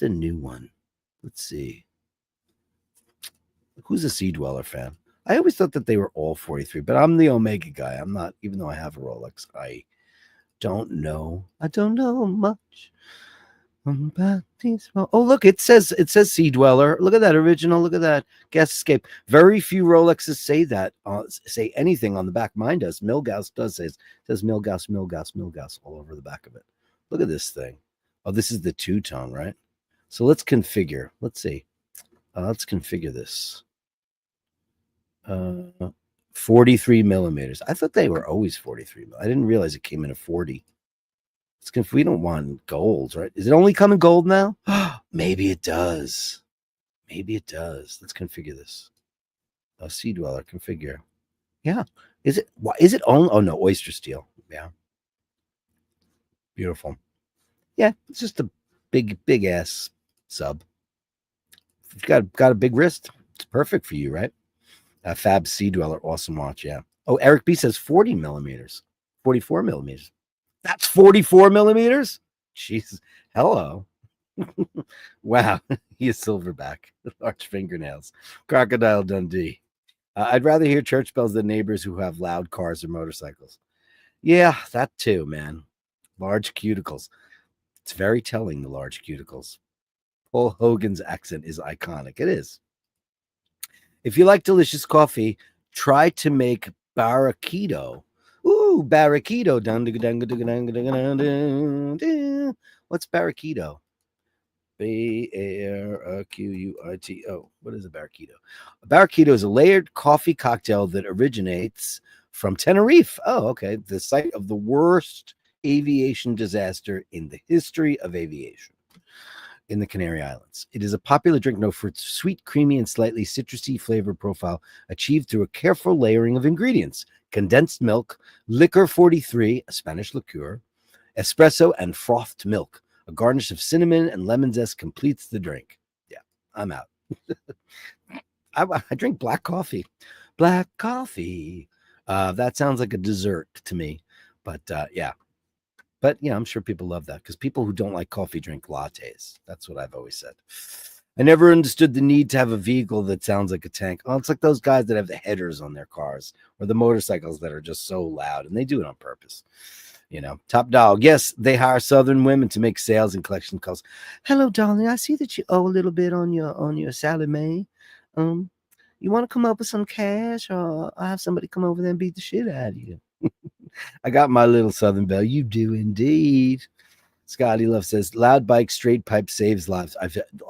see. Who's a Sea Dweller fan? I always thought that they were all 43, but I'm the Omega guy. I'm not, even though I have a Rolex. I don't know. I don't know much about these. Oh, look, it says Sea Dweller. Look at that original. Look at that Gas Escape. Very few Rolexes say that. Say anything on the back. Mine does. Milgauss does say it says Milgauss all over the back of it. Look at this thing. Oh, this is the two-tone, right? So let's configure. Let's see. Let's configure this. 43 millimeters. I thought they were always 43. I didn't realize it came in a 40. We don't want gold, right? Is it only come in gold now? Maybe it does. Let's configure this. Sea Dweller configure. Yeah. Is it? Why is it on? Oh no, oyster steel. Yeah, beautiful. Yeah, it's just a big ass sub. If you've got a big wrist, it's perfect for you, right? Fab Sea Dweller, awesome watch. Yeah. Oh, Eric B says 40 millimeters, 44 millimeters. That's 44 millimeters. Jesus, hello. Wow, he is silverback, large fingernails, Crocodile Dundee. I'd rather hear church bells than neighbors who have loud cars or motorcycles. Yeah, that too, man. Large cuticles. It's very telling, the large cuticles. Paul Hogan's accent is iconic. It is. If you like delicious coffee, try to make barraquito. Ooh, barraquito. What's barraquito? Barraquito. What is a barraquito? A barraquito is a layered coffee cocktail that originates from Tenerife. Oh, okay. The site of the worst aviation disaster in the history of aviation in the Canary Islands. It is a popular drink known for its sweet, creamy, and slightly citrusy flavor profile achieved through a careful layering of ingredients: condensed milk, liquor 43, a Spanish liqueur, espresso, and frothed milk. A garnish of cinnamon and lemon zest completes the drink. Yeah, I'm out. I drink black coffee. Black coffee. That sounds like a dessert to me. But yeah. But yeah, I'm sure people love that because people who don't like coffee drink lattes. That's what I've always said. I never understood the need to have a vehicle that sounds like a tank. Oh, it's like those guys that have the headers on their cars or the motorcycles that are just so loud, and they do it on purpose. You know, Top Dog. Yes, they hire Southern women to make sales and collection calls. Hello, darling. I see that you owe a little bit on your Sally Mae. You want to come up with some cash, or I have somebody come over there and beat the shit out of you? I got my little Southern belle. You do indeed. Scotty Love says, loud bike, straight pipe saves lives.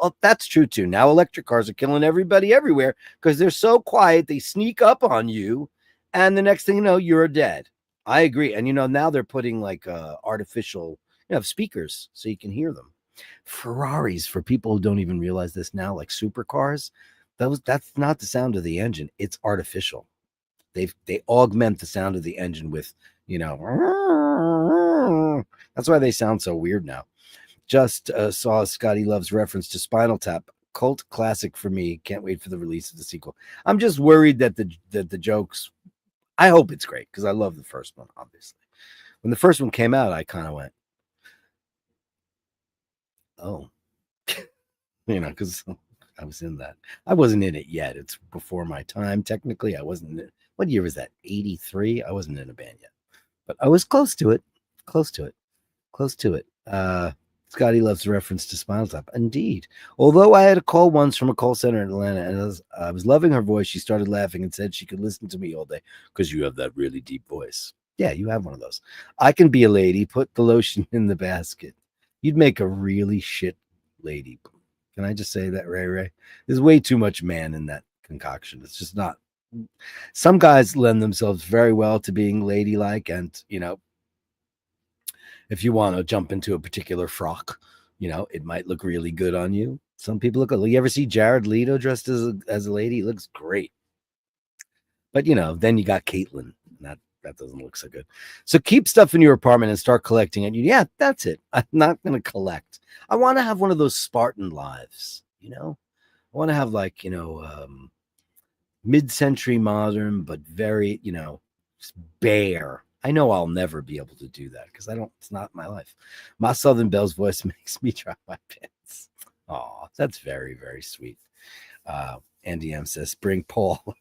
Oh, that's true too. Now electric cars are killing everybody everywhere because they're so quiet. They sneak up on you, and the next thing you know, you're dead. I agree. And now they're putting like artificial, speakers so you can hear them. Ferraris, for people who don't even realize this now, like supercars, that's not the sound of the engine. It's artificial. They augment the sound of the engine with, that's why they sound so weird now. Just saw Scotty Love's reference to Spinal Tap, cult classic for me. Can't wait for the release of the sequel. I'm just worried that the jokes. I hope it's great because I love the first one. Obviously, when the first one came out, I kind of went, "Oh," because I was in that. I wasn't in it yet. It's before my time. Technically, I wasn't in it. What year was that? 83. I wasn't in a band yet, but I was close to it. Close to it. Close to it. Scotty Loves the reference to Spinal Tap. Indeed. Although I had a call once from a call center in Atlanta, and I was loving her voice, she started laughing and said she could listen to me all day because you have that really deep voice. Yeah, you have one of those. I can be a lady. Put the lotion in the basket. You'd make a really shit lady. Can I just say that, Ray? There's way too much man in that concoction. It's just not. Some guys lend themselves very well to being ladylike, and if you want to jump into a particular frock, it might look really good on you. Some people look. You ever see Jared Leto dressed as a lady? He looks great. But then you got Caitlyn. That doesn't look so good. So keep stuff in your apartment and start collecting it. Yeah, that's it. I'm not going to collect. I want to have one of those Spartan lives. I want to have like mid-century modern, but very bare. I know I'll never be able to do that because it's not my life. My Southern Belle's voice makes me drop my pants. Oh, that's very, very sweet. Andy M says, bring Paul.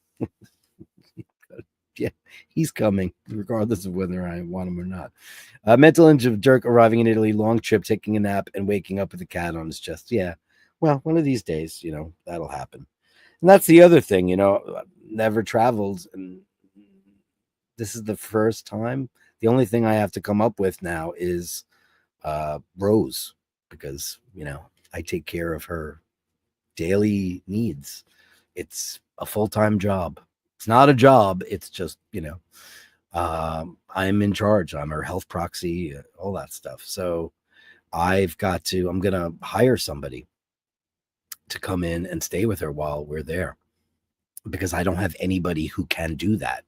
Yeah, he's coming, regardless of whether I want him or not. Mental image of Dirk arriving in Italy, long trip, taking a nap, and waking up with a cat on his chest. Yeah, well, one of these days, that'll happen. And that's the other thing, never traveled, and this is the first time. The only thing I have to come up with now is Rose, because I take care of her daily needs. It's a full-time job. It's not a job. It's just I'm in charge. I'm her health proxy, all that stuff. So I'm gonna hire somebody to come in and stay with her while we're there, because I don't have anybody who can do that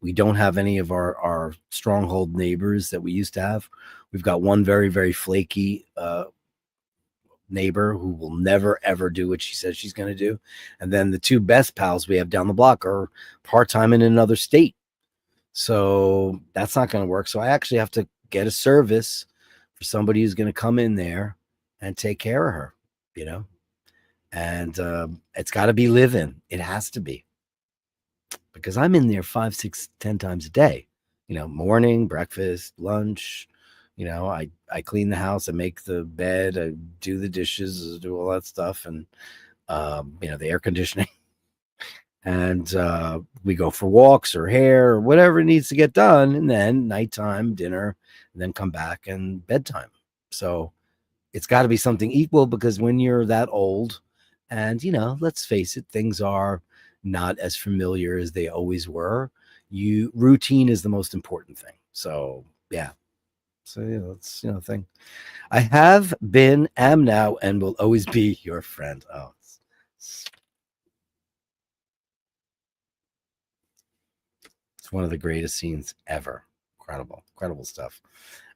We don't have any of our stronghold neighbors that we used to have. We've got one very, very flaky neighbor who will never ever do what she says she's going to do. And then the two best pals we have down the block are part-time in another state. So that's not going to work. So I actually have to get a service for somebody who's going to come in there and take care of her, you know? And it's got to be live-in. It has to be. Because I'm in there 5, 6, 10 times a day, you know, morning, breakfast, lunch, you know, I clean the house, I make the bed, I do the dishes, I do all that stuff. And, you know, the air conditioning and we go for walks or hair or whatever needs to get done. And then nighttime, dinner, and then come back and bedtime. So it's got to be something equal because when you're that old and, you know, let's face it, things are not as familiar as they always were. Routine is the most important thing. So yeah. So yeah, that's, you know, thing. I have been, am now, and will always be your friend. Oh, it's one of the greatest scenes ever. Incredible stuff.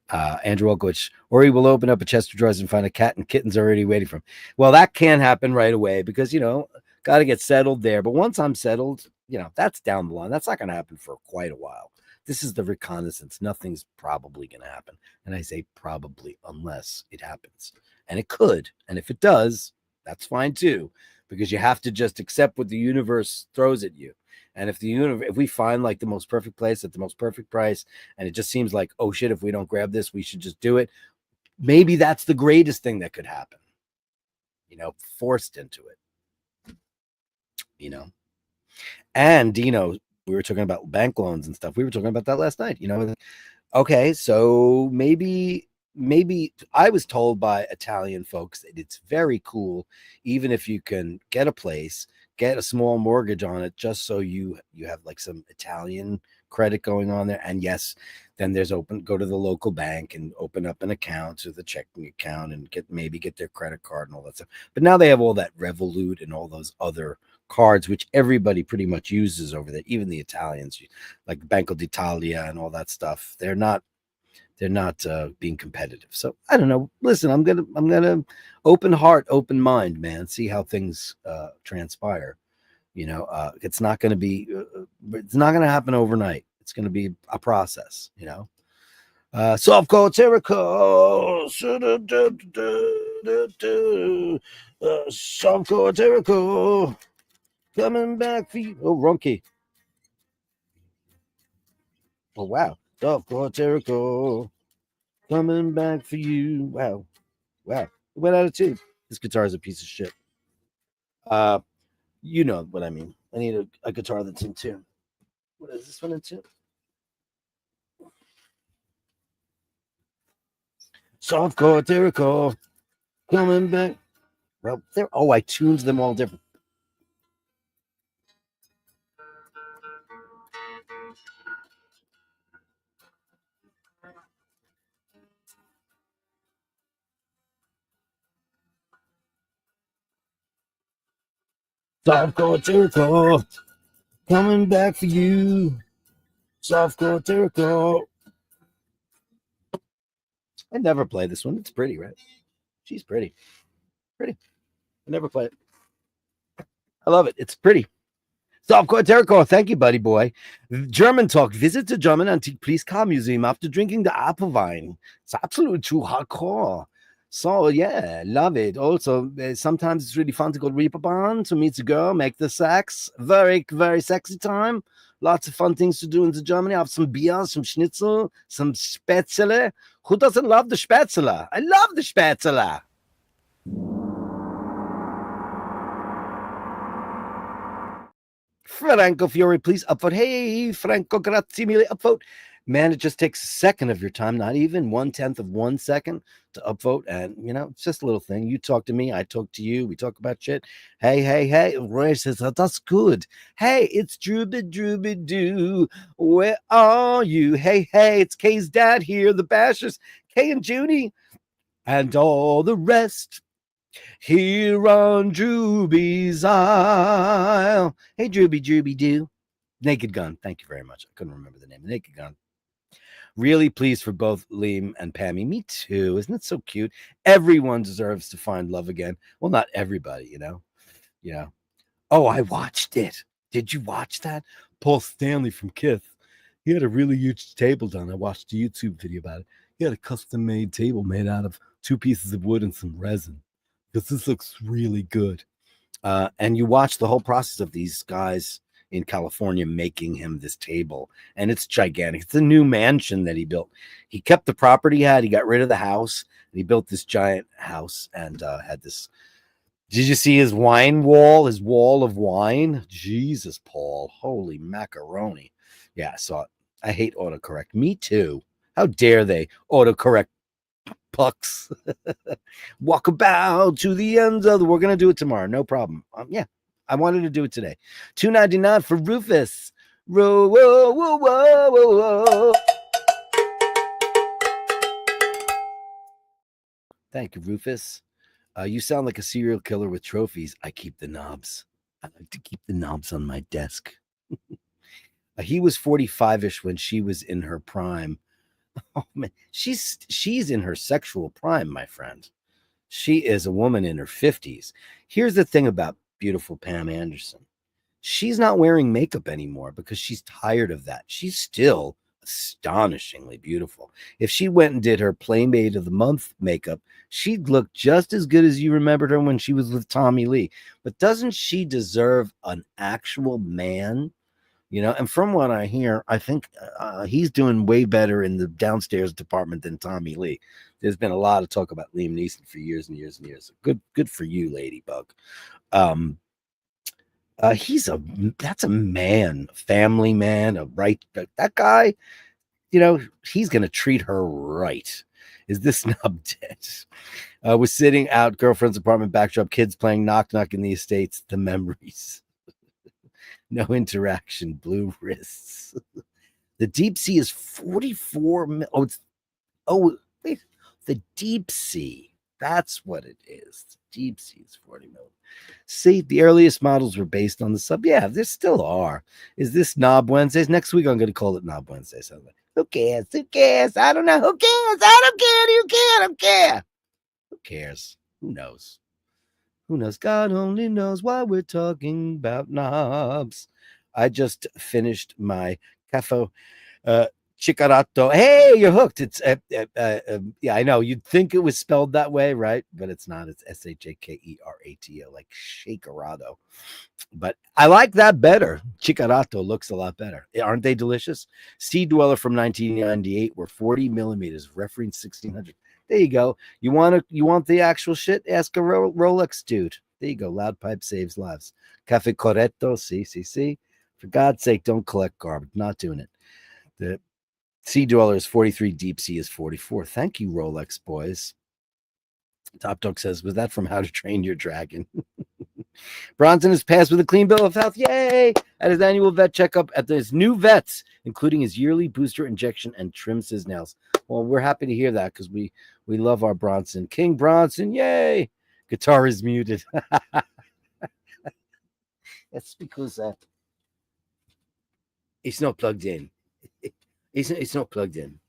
Andrew Olkowicz, or he will open up a chest of drawers and find a cat and kittens already waiting for him. Well, that can't happen right away because, you know, got to get settled there. But once I'm settled, you know, that's down the line. That's not going to happen for quite a while. This is the reconnaissance. Nothing's probably going to happen. And I say probably unless it happens. And it could. And if it does, that's fine too, because you have to just accept what the universe throws at you. And if if we find like the most perfect place at the most perfect price, and it just seems like, oh shit, if we don't grab this, we should just do it. Maybe that's the greatest thing that could happen. You know, forced into it. You know, and you know, we were talking about bank loans and stuff. We were talking about that last night. You know, okay, so maybe I was told by Italian folks that it's very cool, even if you can get a place, get a small mortgage on it, just so you have like some Italian credit going on there. And yes, then there's go to the local bank and open up an account with a checking account and get their credit card and all that stuff. But now they have all that Revolut and all those other cards, which everybody pretty much uses over there, even the Italians, like Banco d'Italia and all that stuff. They're not being competitive. So I don't know. Listen, I'm gonna open heart, open mind, man. See how things transpire. You know, it's not gonna happen overnight. It's gonna be a process. You know. Softcore Terrico, Softcore Terrico, coming back for you. Oh, wrong key. Oh wow, Softcore Terrico, coming back for you. Wow. It went out of tune. This guitar is a piece of shit. You know what I mean. I need a guitar that's in tune. What is this one in tune? Softcore Terrico, coming back. Well, I tuned them all different. Softcore Terrico, coming back for you. Softcore Terrico. I never play this one. It's pretty, right? She's pretty. Pretty. I never play it. I love it. It's pretty. Softcore Terrico. Thank you, buddy boy. German talk. Visit the German Antique Police Car Museum after drinking the Apfelwein. It's absolutely too hardcore. So yeah, love it. Also, sometimes it's really fun to go to Reeperbahn to meet the girl, make the sex. Very, very sexy time. Lots of fun things to do in the Germany. Have some beer, some schnitzel, some spätzle. Who doesn't love the spätzle? I love the spätzle. Franco Fiore, please upvote. Hey, Franco, grazie mille, upvote. Man, it just takes a second of your time, not even 1/10 of 1 second to upvote. And, you know, it's just a little thing. You talk to me, I talk to you, we talk about shit. Hey. Roy says, oh, that's good. Hey, it's Drooby Doo. Where are you? Hey, it's Kay's dad here, the Bashers, Kay and Junie, and all the rest. Here on Drooby's Isle. Hey, Drooby Doo. Naked Gun. Thank you very much. I couldn't remember the name. Naked Gun. Really pleased for both Liam and Pammy. Me too. Isn't it so cute? Everyone deserves to find love again. Well, not everybody, you know. Yeah. Oh, I watched it. Did you watch that? Paul Stanley from Kith. He had a really huge table done. I watched a YouTube video about it. He had a custom made table made out of 2 pieces of wood and some resin. Because this looks really good. And you watch the whole process of these guys in California making him this table, and it's gigantic. It's a new mansion that he built. He kept the property he had. He got rid of the house, and he built this giant house and had this. Did you see his wine wall? His wall of wine? Jesus, Paul. Holy macaroni. Yeah, I saw it. I hate autocorrect. Me too. How dare they autocorrect pucks? Walk about to the ends of the. We're gonna do it tomorrow. No problem. Yeah, I wanted to do it today. $2.99 for Rufus. Whoa, whoa, whoa, whoa, whoa, whoa. Thank you, Rufus. You sound like a serial killer with trophies. I keep the knobs. I like to keep the knobs on my desk. He was 45-ish when she was in her prime. Oh man, she's in her sexual prime, my friend. She is a woman in her 50s. Here's the thing about beautiful Pam Anderson. She's not wearing makeup anymore because she's tired of that. She's still astonishingly beautiful. If she went and did her Playmate of the Month makeup, she'd look just as good as you remembered her when she was with Tommy Lee. But doesn't she deserve an actual man? You know, and from what I hear, I think he's doing way better in the downstairs department than Tommy Lee. There's been a lot of talk about Liam Neeson for years and years and years. Good for you, Ladybug. That's a man, family man, that guy. You know, he's gonna treat her right. Is this knob dead? We're sitting out girlfriend's apartment backdrop, kids playing knock knock in the estates. The memories. No interaction, blue wrists. The deep sea is 44. Wait, the deep sea. That's what it is. The deep sea is 40 million. See, the earliest models were based on the sub. Yeah, there still are. Is this Knob Wednesdays? Next week, I'm going to call it Knob Wednesdays. Who cares? Who cares? I don't know. Who cares? I don't care. Do you care? I don't care. Who cares? Who knows? Who knows? God only knows why we're talking about knobs. I just finished my caffè chicarato. Hey, you're hooked. It's yeah, I know. You'd think it was spelled that way, right? But it's not. It's Shakerato, like shakerato. But I like that better. Chicarato looks a lot better. Aren't they delicious? Sea Dweller from 1998 were 40 millimeters, reference 1600. There you go. You want the actual shit? Ask a Rolex dude. There you go. Loud pipe saves lives. Cafe Corretto. See. For God's sake, don't collect garbage. Not doing it. The Sea Dweller is 43. Deep Sea is 44. Thank you, Rolex boys. Top Dog says, was that from How to Train Your Dragon? Bronson is passed with a clean bill of health. Yay! At his annual vet checkup at his new vets, including his yearly booster injection, and trims his nails. Well, we're happy to hear that because we love our Bronson. King Bronson, yay! Guitar is muted. That's because it's not plugged in. It's not plugged in.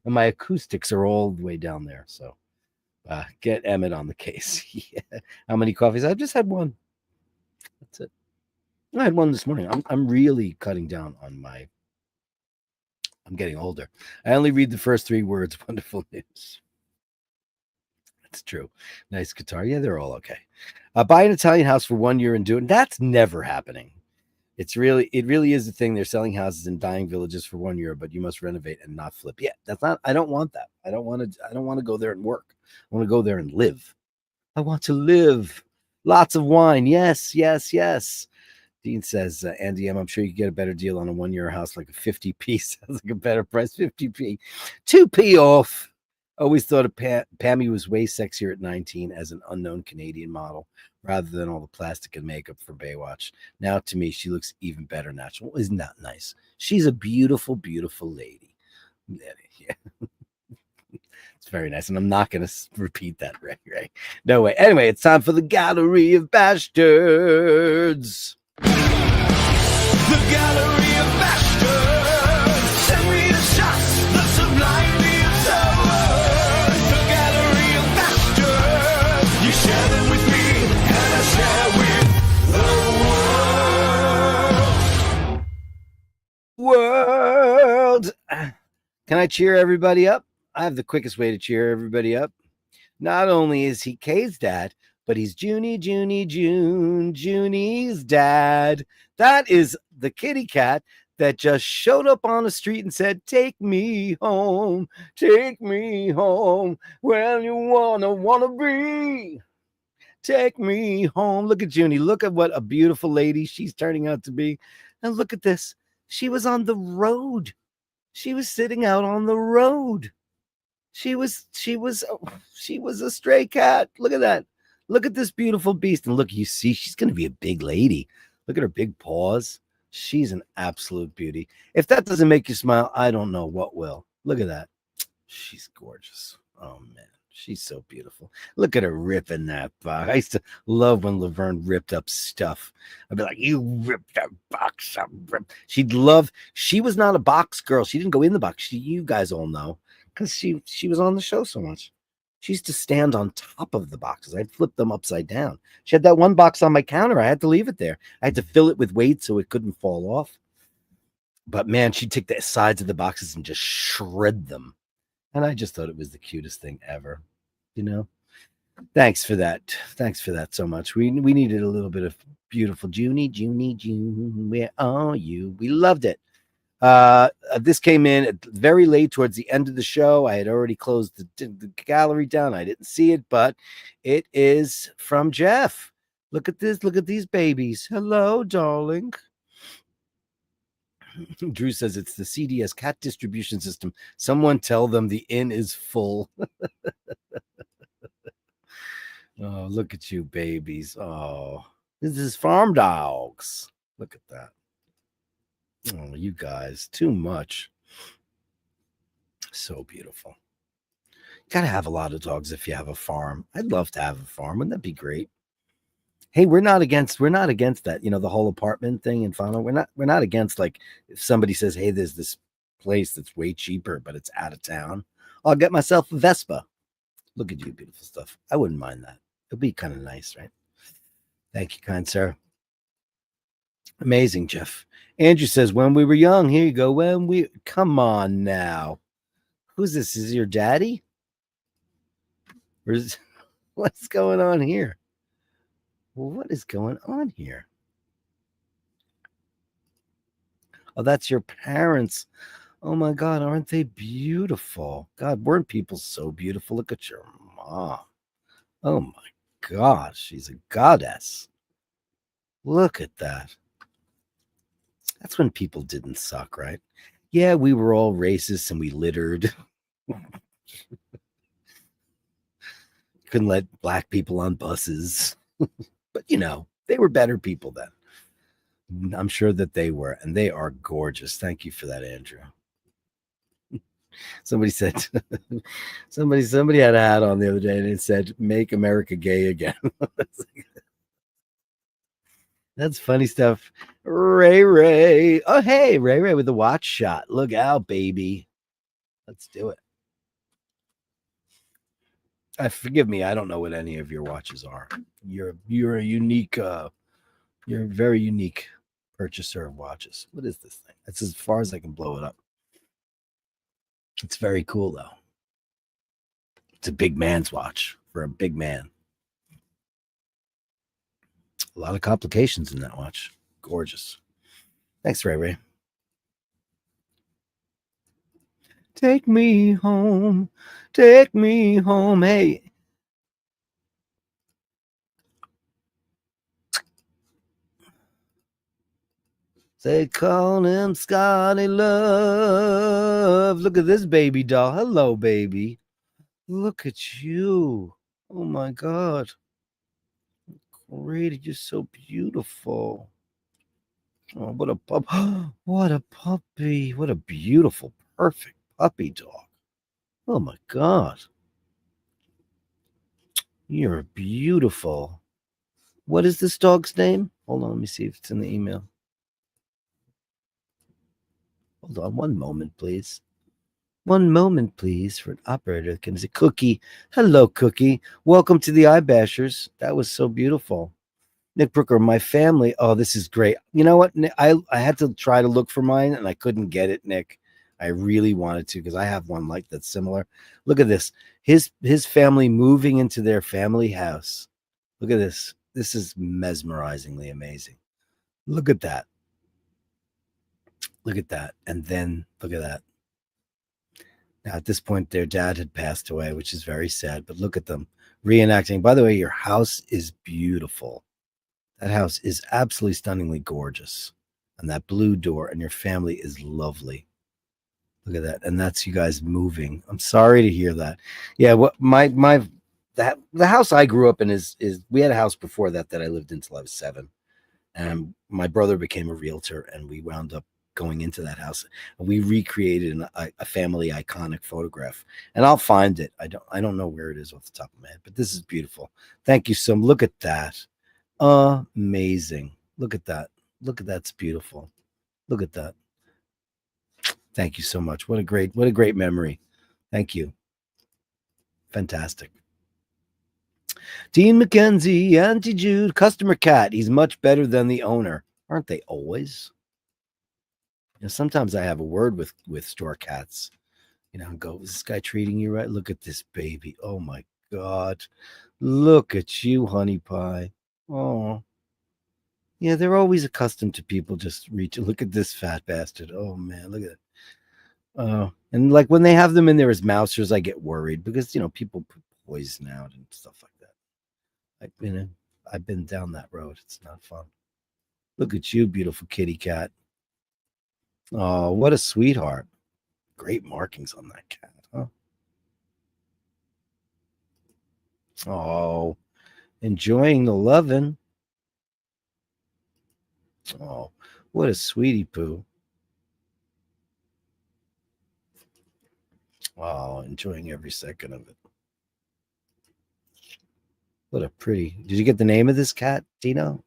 And my acoustics are all the way down there. So get Emmett on the case. Yeah. How many coffees? I've just had one. That's it. I had one this morning. I'm really cutting down on my. I'm getting older. I only read the first 3 words. Wonderful news. That's true. Nice guitar. Yeah, they're all okay. Buy an Italian house for 1 year and do it. That's never happening. It really is a thing. They're selling houses in dying villages for 1 year, but you must renovate and not flip. Yeah, that's not. I don't want that. I don't want to go there and work. I want to go there and live. I want to live. Lots of wine. Yes. Dean says, Andy M, I'm sure you can get a better deal on a 1 year house, like a 50p. Sounds like a better price. 50p. 2p off. Always thought of Pammy was way sexier at 19 as an unknown Canadian model rather than all the plastic and makeup for Baywatch. Now, to me, she looks even better natural. Isn't that nice? She's a beautiful, beautiful lady. Yeah. It's very nice. And I'm not going to repeat that, Ray. No way. Anyway, it's time for the Gallery of Bastards. The Gallery of Bashtards. Send me the shots, the sublime beings of words. The Gallery of Bashtards. You share them with me, and I share with the world. World. Can I cheer everybody up? I have the quickest way to cheer everybody up. Not only is he Kay's dad, but he's Junie's dad. That is the kitty cat that just showed up on the street and said, take me home, where you wanna be. Take me home. Look at Junie. Look at what a beautiful lady she's turning out to be. And look at this. She was on the road. She was sitting out on the road. She was a stray cat. Look at that. Look at this beautiful beast. And look, you see, she's going to be a big lady. Look at her big paws. She's an absolute beauty. If that doesn't make you smile, I don't know what will. Look at that. She's gorgeous. Oh, man. She's so beautiful. Look at her ripping that box. I used to love when Laverne ripped up stuff. I'd be like, you ripped that box up. She was not a box girl. She didn't go in the box. You guys all know. Because she was on the show so much. She used to stand on top of the boxes. I'd flip them upside down. She had that one box on my counter. I had to leave it there. I had to fill it with weight so it couldn't fall off. But man, she'd take the sides of the boxes and just shred them. And I just thought it was the cutest thing ever. You know? Thanks for that. Thanks for that so much. We needed a little bit of beautiful Junie. Where are you? We loved it. This came in very late towards the end of the show. I had already closed the gallery down. I didn't see it, but it is from Jeff. Look at this. Look at these babies. Hello, darling. Drew says it's the CDS cat distribution system. Someone tell them the inn is full. Oh, look at you, babies. Oh, this is farm dogs. Look at that. Oh, you guys, too much. So beautiful. Gotta have a lot of dogs if you have a farm. I'd love to have a farm. Wouldn't that be great? Hey, we're not against that, you know, the whole apartment thing in Fano. We're not against, like, if somebody says, hey, there's this place that's way cheaper, but it's out of town. I'll get myself a Vespa. Look at you, beautiful stuff. I wouldn't mind that. It'd be kind of nice, right? Thank you, kind sir. Amazing, Jeff. Andrew says, when we were young, here you go. Come on now. Who's this? Is your daddy? What's going on here? Well, what is going on here? Oh, that's your parents. Oh my God, aren't they beautiful? God, weren't people so beautiful? Look at your mom. Oh my God, she's a goddess. Look at that. That's when people didn't suck, right? Yeah, we were all racist and we littered. Couldn't let black people on buses. But, you know, they were better people then. I'm sure that they were, and they are gorgeous. Thank you for that, Andrew. Somebody said, somebody had a hat on the other day and it said, make America gay again. That's funny stuff. Ray. Oh, hey, Ray with the watch shot. Look out, baby. Let's do it. Forgive me, I don't know what any of your watches are. You're a unique, you're a very unique purchaser of watches. What is this thing? That's as far as I can blow it up. It's very cool, though. It's a big man's watch for a big man. A lot of complications in that watch. Gorgeous. Thanks, Ray. Take me home. Take me home. Hey. They call him Scotty Love. Look at this baby doll. Hello, baby. Look at you. Oh, my God. Great. You're so beautiful. Oh, what a pup. What a puppy. What a beautiful, perfect puppy dog. Oh my God. You're beautiful. What is this dog's name? Hold on, let me see if it's in the email. Hold on one moment, please. One moment, please, for an operator. Can say Cookie. Hello, Cookie. Welcome to the iBashers. That was so beautiful. Nick Brooker, my family. Oh, this is great. You know what? I had to try to look for mine and I couldn't get it, Nick. I really wanted to because I have one like that's similar. Look at this. His family moving into their family house. Look at this. This is mesmerizingly amazing. Look at that. Look at that. And then look at that. Now, at this point, their dad had passed away, which is very sad, but look at them reenacting. By the way, your house is beautiful. That house is absolutely stunningly gorgeous. And that blue door and your family is lovely. Look at that. And that's you guys moving. I'm sorry to hear that. Yeah, what the house I grew up in is we had a house before that I lived in until I was 7. And my brother became a realtor and we wound up going into that house. We recreated a family iconic photograph, and I'll find it. I don't know where it is off the top of my head, but this is beautiful. Thank you so much. Look at that. Amazing. Look at that. Look at that's beautiful. Look at that. Thank you so much. What a great memory. Thank you. Fantastic. Dean McKenzie, Auntie Jude, customer cat. He's much better than the owner. Aren't they always? You know, sometimes I have a word with store cats. You know, and go, is this guy treating you right? Look at this baby. Oh my God. Look at you, honey pie. Oh. Yeah, they're always accustomed to people just reaching. Look at this fat bastard. Oh man, look at it. And like when they have them in there as mousers, I get worried because people put poison out and stuff like that. I've been down that road. It's not fun. Look at you, beautiful kitty cat. Oh, what a sweetheart. Great markings on that cat, huh? Oh, enjoying the loving. Oh, what a sweetie poo. Oh, enjoying every second of it. What a pretty. Did you get the name of this cat, Dino?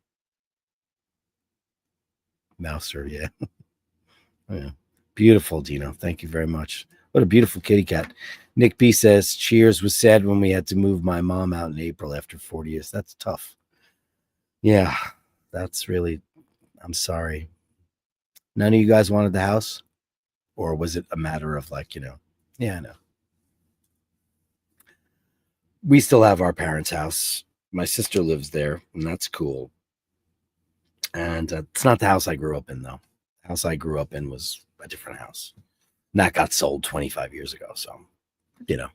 Mouser, yeah. Yeah. Beautiful, Dino. Thank you very much. What a beautiful kitty cat. Nick B says, Cheers was sad when we had to move my mom out in April after 40 years. That's tough. Yeah, that's really, I'm sorry. None of you guys wanted the house? Or was it a matter of yeah, I know. We still have our parents' house. My sister lives there, and that's cool. And it's not the house I grew up in, though. The house I grew up in was a different house. And that got sold 25 years ago. So, you know.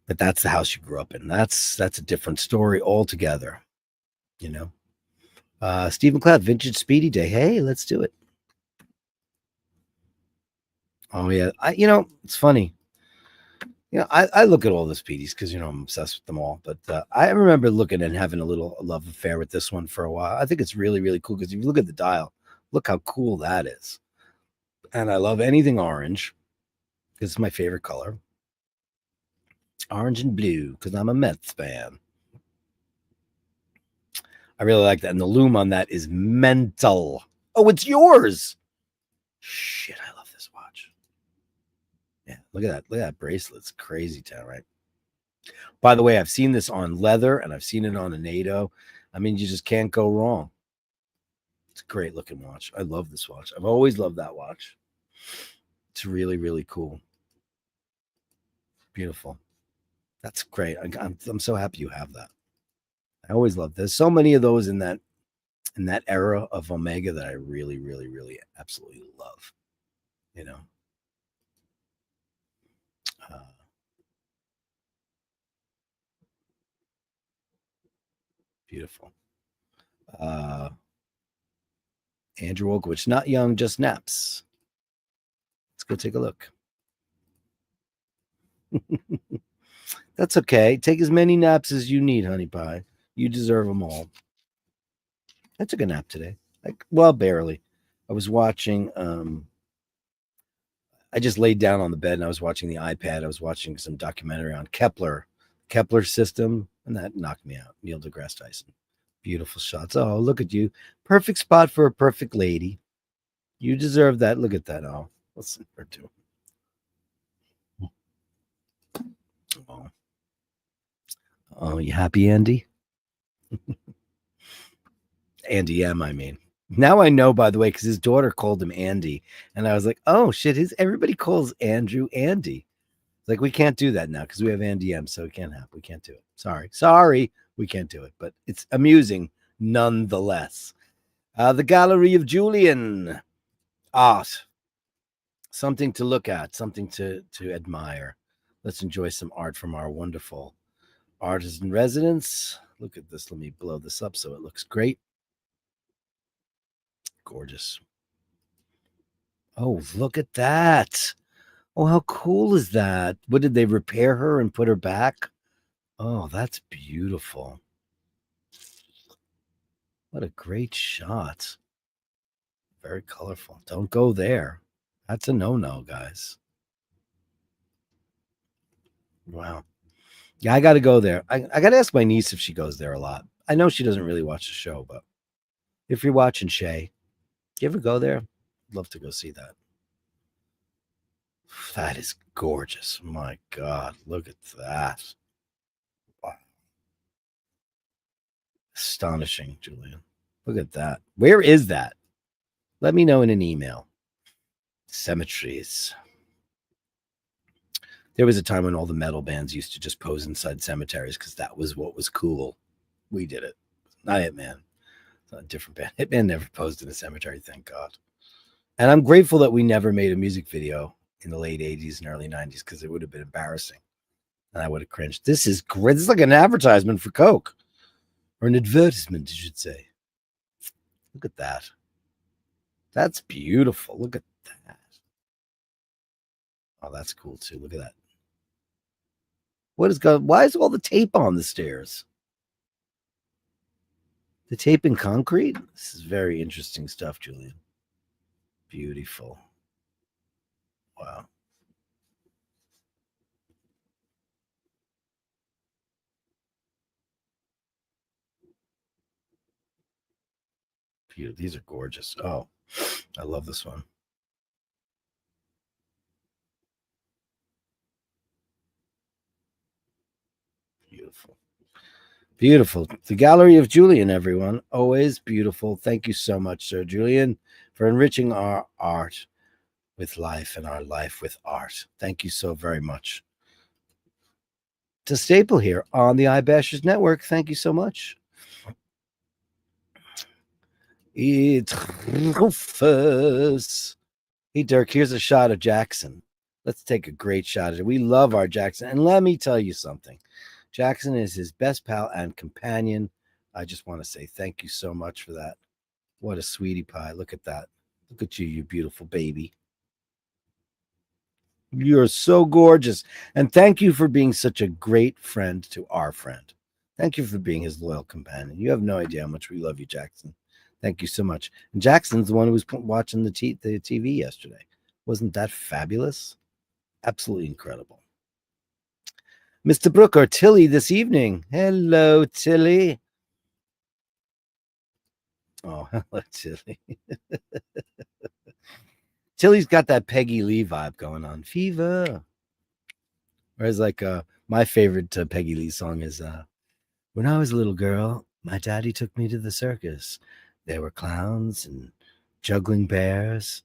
But that's the house you grew up in. That's a different story altogether. You know. Stephen Cloud, Vintage Speedy Day. Hey, let's do it. Oh yeah. It's funny. I look at all the Speedies because I'm obsessed with them all. But I remember looking and having a little love affair with this one for a while. I think it's really, really cool because if you look at the dial, look how cool that is. And I love anything orange because it's my favorite color. Orange and blue because I'm a Mets fan. I really like that. And the loom on that is mental. Oh, it's yours. Shit, I love this watch. Yeah, look at that. Look at that bracelet. It's crazy town, right? By the way, I've seen this on leather and I've seen it on a NATO. I mean, you just can't go wrong. It's a great looking watch. I love this watch. I've always loved that watch. It's really, really cool. Beautiful. That's great. I'm so happy you have that. I always love. There's so many of those in that era of Omega that I really, really, really absolutely love. Uh, beautiful. Andrew Wolkowicz, not young, just naps. Let's go take a look. That's okay. Take as many naps as you need, honey pie. You deserve them all. I took a nap today. Barely. I was watching I just laid down on the bed and I was watching the iPad. I was watching some documentary on Kepler system, and that knocked me out. Neil deGrasse Tyson. Beautiful shots. Oh, look at you. Perfect spot for a perfect lady. You deserve that. Look at that. Oh, listen her too. Oh, you happy, Andy? Andy M, I mean. Now I know, by the way, because his daughter called him Andy. And I was like, oh, shit, everybody calls Andrew Andy. Like, we can't do that now because we have Andy M, so we can't do it. Sorry, we can't do it. But it's amusing nonetheless. The Gallery of Julian. Art. Something to look at, something to admire. Let's enjoy some art from our wonderful artist in residence. Look at this. Let me blow this up so it looks great. Gorgeous. Oh, look at that. Oh, how cool is that? What, did they repair her and put her back? Oh, that's beautiful. What a great shot. Very colorful. Don't go there. That's a no-no, guys. Wow. Yeah, I got to go there. I got to ask my niece if she goes there a lot. I know she doesn't really watch the show, but if you're watching, Shay, you ever go there? I'd love to go see that. That is gorgeous. My God, look at that. Wow. Astonishing, Julian. Look at that. Where is that? Let me know in an email. Cemeteries. There was a time when all the metal bands used to just pose inside cemeteries because that was what was cool. We did it. Not Hitman. It's not a different band. Hitman never posed in a cemetery, thank God. And I'm grateful that we never made a music video in the late 80s and early 90s because it would have been embarrassing. And I would have cringed. This is great. This is like an advertisement for Coke. Or an advertisement, you should say. Look at that. That's beautiful. Look at that. Oh, that's cool too. Look at that. What is going? Why is all the tape on the stairs? The tape in concrete? This is very interesting stuff, Julian. Beautiful. Wow. Beautiful. These are gorgeous. Oh, I love this one. Beautiful. Beautiful. The Gallery of Julian, everyone. Always beautiful. Thank you so much, Sir Julian, for enriching our art with life and our life with art. Thank you so very much. To staple here on the iBashers Network. Thank you so much. It's Rufus. Hey, Dirk, here's a shot of Jackson. Let's take a great shot of it. We love our Jackson. And let me tell you something. Jackson is his best pal and companion. I just want to say thank you so much for that. What a sweetie pie. Look at that. Look at you, you beautiful baby. You're so gorgeous. And thank you for being such a great friend to our friend. Thank you for being his loyal companion. You have no idea how much we love you, Jackson. Thank you so much. And Jackson's the one who was watching the TV yesterday. Wasn't that fabulous? Absolutely incredible. Mr. Brooke or Tilly this evening. Hello, Tilly. Oh, hello, Tilly. Tilly's got that Peggy Lee vibe going on. Fever. Whereas, like, my favorite Peggy Lee song is when I was a little girl, my daddy took me to the circus. There were clowns and juggling bears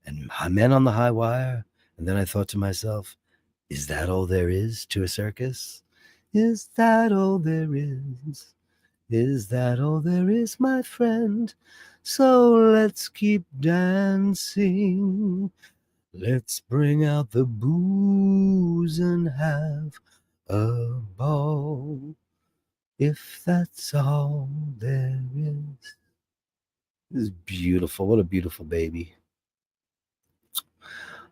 and men on the high wire. And then I thought to myself, is that all there is to a circus? Is that all there is? Is that all there is, my friend? So let's keep dancing. Let's bring out the booze and have a ball. If that's all there is. This is beautiful. What a beautiful baby.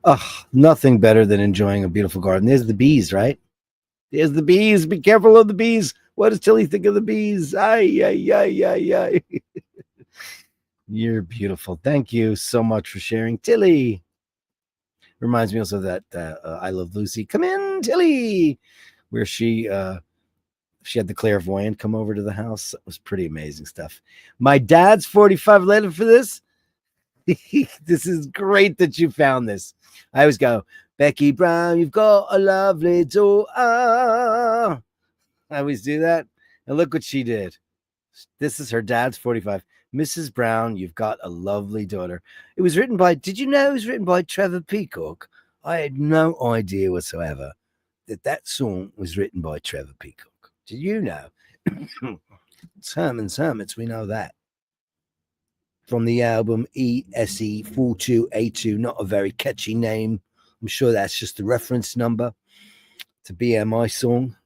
Oh, nothing better than enjoying a beautiful garden. There's the bees, right? There's the bees. Be careful of the bees. What does Tilly think of the bees? Ay, ay, ay, ay, ay. You're beautiful. Thank you so much for sharing, Tilly. Reminds me also of that I Love Lucy. Come in, Tilly, where she had the clairvoyant come over to the house. It was pretty amazing stuff. My dad's 45 letter for this. This is great that you found this. I always go, Becky Brown, you've got a lovely daughter. I always do that. And look what she did. This is her dad's 45. Mrs. Brown, you've got a lovely daughter. It was written by, did you know it was written by Trevor Peacock? I had no idea whatsoever that song was written by Trevor Peacock. Did you know? It's Herman's Hermits, we know that. From the album ESE42A2, not a very catchy name. I'm sure that's just the reference number to BMI song.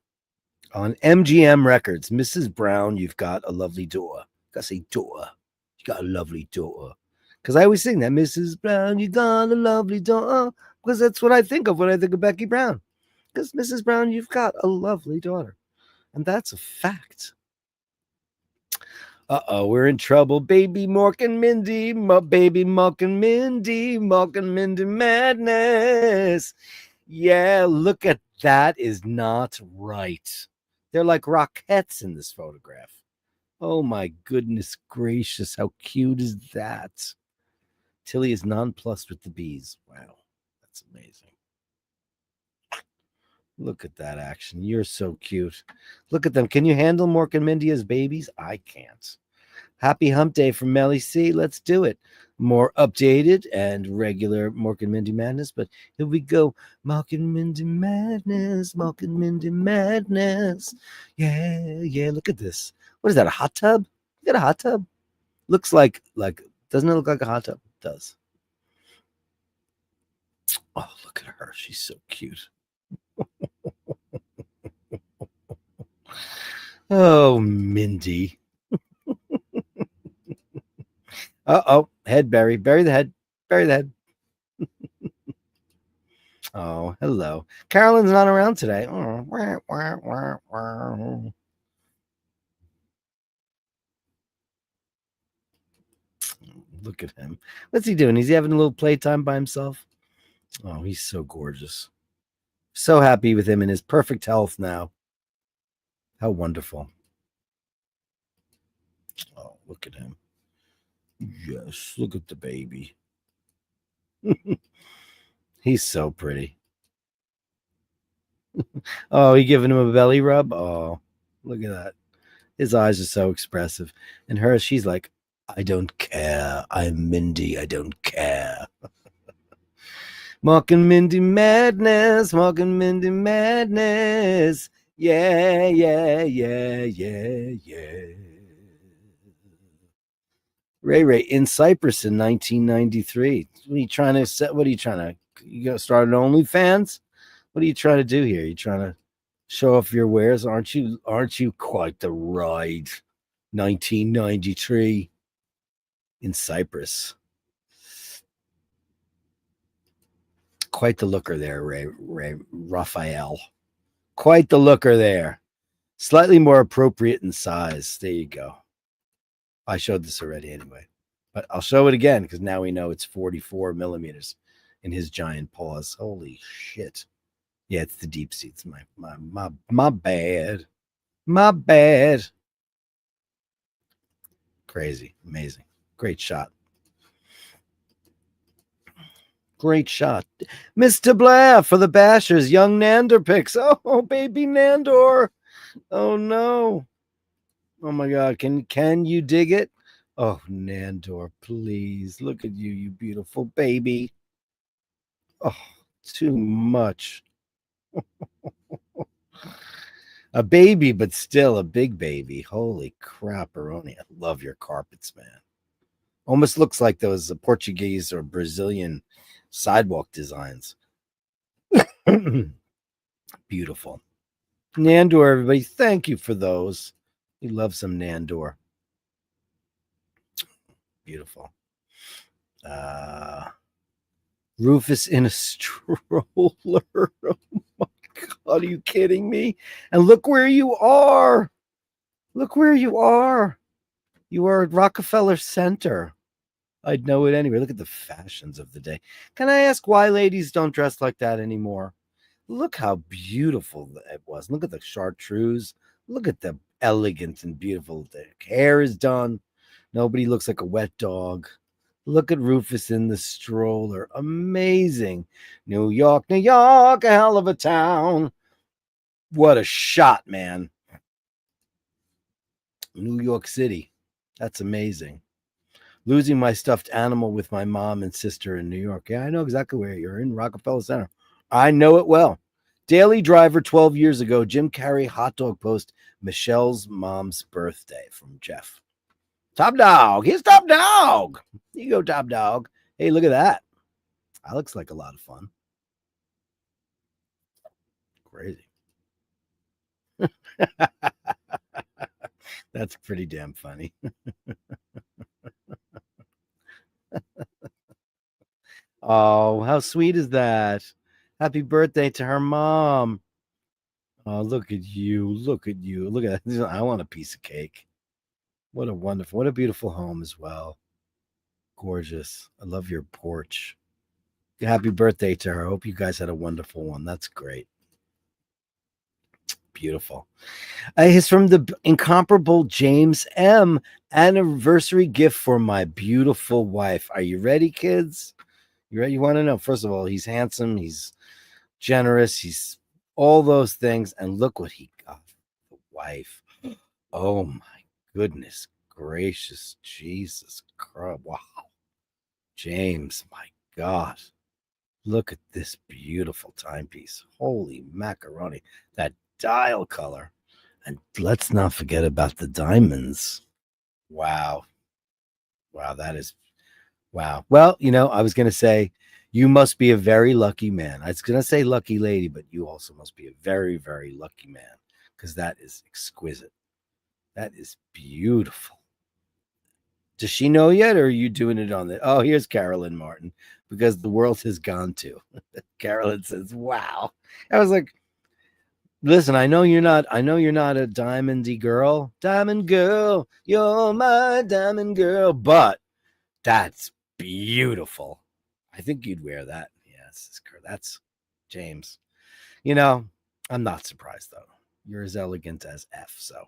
On MGM Records, Mrs. Brown, you've got a lovely daughter. Gotta say daughter. You got a lovely daughter. Because I always sing that, Mrs. Brown, you got a lovely daughter. Because that's what I think of when I think of Becky Brown. Because Mrs. Brown, you've got a lovely daughter. And that's a fact. Uh-oh, we're in trouble. Baby Mork and Mindy, baby Mork and Mindy madness. Yeah, look at that is not right. They're like rockets in this photograph. Oh my goodness gracious, how cute is that? Tilly is nonplussed with the bees. Wow, that's amazing. Look at that action. You're so cute. Look at them. Can you handle Mork and Mindy as babies? I can't. Happy hump day from Melly C. Let's do it. More updated and regular Mork and Mindy madness. But here we go. Mork and Mindy madness. Mork and Mindy madness. Yeah. Look at this. What is that? A hot tub? You got a hot tub? Looks like, doesn't it look like a hot tub? It does. Oh, look at her. She's so cute. Oh, Mindy. Uh-oh, head bury the head. Oh, hello. Carolyn's not around today. Oh, look at him. What's he doing? Is he having a little playtime by himself? Oh, he's so gorgeous. So happy with him in his perfect health now. How wonderful. Oh, look at him. Yes, look at the baby. He's so pretty. Oh, he giving him a belly rub? Oh, look at that. His eyes are so expressive. And her, she's like, I don't care. I'm Mindy. I don't care. Mork and Mindy madness. Mork and Mindy madness. Yeah. Ray in Cyprus in 1993. What are you trying to set? What are you trying to? You go start an OnlyFans? What are you trying to do here? You trying to show off your wares? Aren't you quite the ride? 1993 in Cyprus. Quite the looker there, Ray Raphael. Quite the looker there. Slightly more appropriate in size. There you go. I showed this already anyway, but I'll show it again because now we know it's 44 millimeters in his giant paws. Holy shit. Yeah, it's the deep seats. My bad. My bad. Crazy. Amazing. Great shot. Great shot. Mr. Blair for the Bashers. Young Nandor pics. Oh, baby Nandor. Oh, no. Oh my God, can you dig it? Oh, Nandor, please. Look at you beautiful baby. Oh, too much. A baby, but still a big baby. Holy crap-a-roni. I love your carpets, man. Almost looks like those Portuguese or Brazilian sidewalk designs. Beautiful. Nandor, everybody, thank you for those. We love some Nandor. Beautiful. Rufus in a stroller. Oh my God, are you kidding me? And look where you are. Look where you are. You are at Rockefeller Center. I'd know it anyway. Look at the fashions of the day. Can I ask why ladies don't dress like that anymore? Look how beautiful it was. Look at the chartreuse. Look at the elegant and beautiful. The hair is done. Nobody looks like a wet dog. Look at Rufus in the stroller. Amazing. New York, New York, a hell of a town. What a shot, man. New York City. That's amazing. Losing my stuffed animal with my mom and sister in New York. Yeah, I know exactly where you're in Rockefeller Center. I know it well. Daily Driver 12 years ago, Jim Carrey hot dog post, Michelle's mom's birthday from Jeff. Top dog. Here's Top Dog. Here you go, Top Dog. Hey, look at that. That looks like a lot of fun. Crazy. That's pretty damn funny. Oh, how sweet is that? Happy birthday to her mom. Oh, look at you. Look at you. Look at that. I want a piece of cake. What a beautiful home as well. Gorgeous. I love your porch. Happy birthday to her. I hope you guys had a wonderful one. That's great. Beautiful. It's from the incomparable James M. Anniversary gift for my beautiful wife. Are you ready, kids? You ready? You want to know? First of all, he's handsome. He's generous. He's all those things. And look what he got. The wife. Oh my goodness gracious. Jesus Christ. Wow. James, my God. Look at this beautiful timepiece. Holy macaroni. That dial color. And let's not forget about the diamonds. Wow. Wow, that is wow. Well, I was going to say you must be a very lucky man. I was going to say lucky lady, but you also must be a very, very lucky man because that is exquisite. That is beautiful. Does she know yet, or are you doing it on the? Oh, here's Carolyn Martin because the world has gone to. Carolyn says, "Wow." I was like, "Listen, I know you're not a diamondy girl, diamond girl. You're my diamond girl, but that's beautiful. I think you'd wear that. Yes, that's James. I'm not surprised though. You're as elegant as F. So,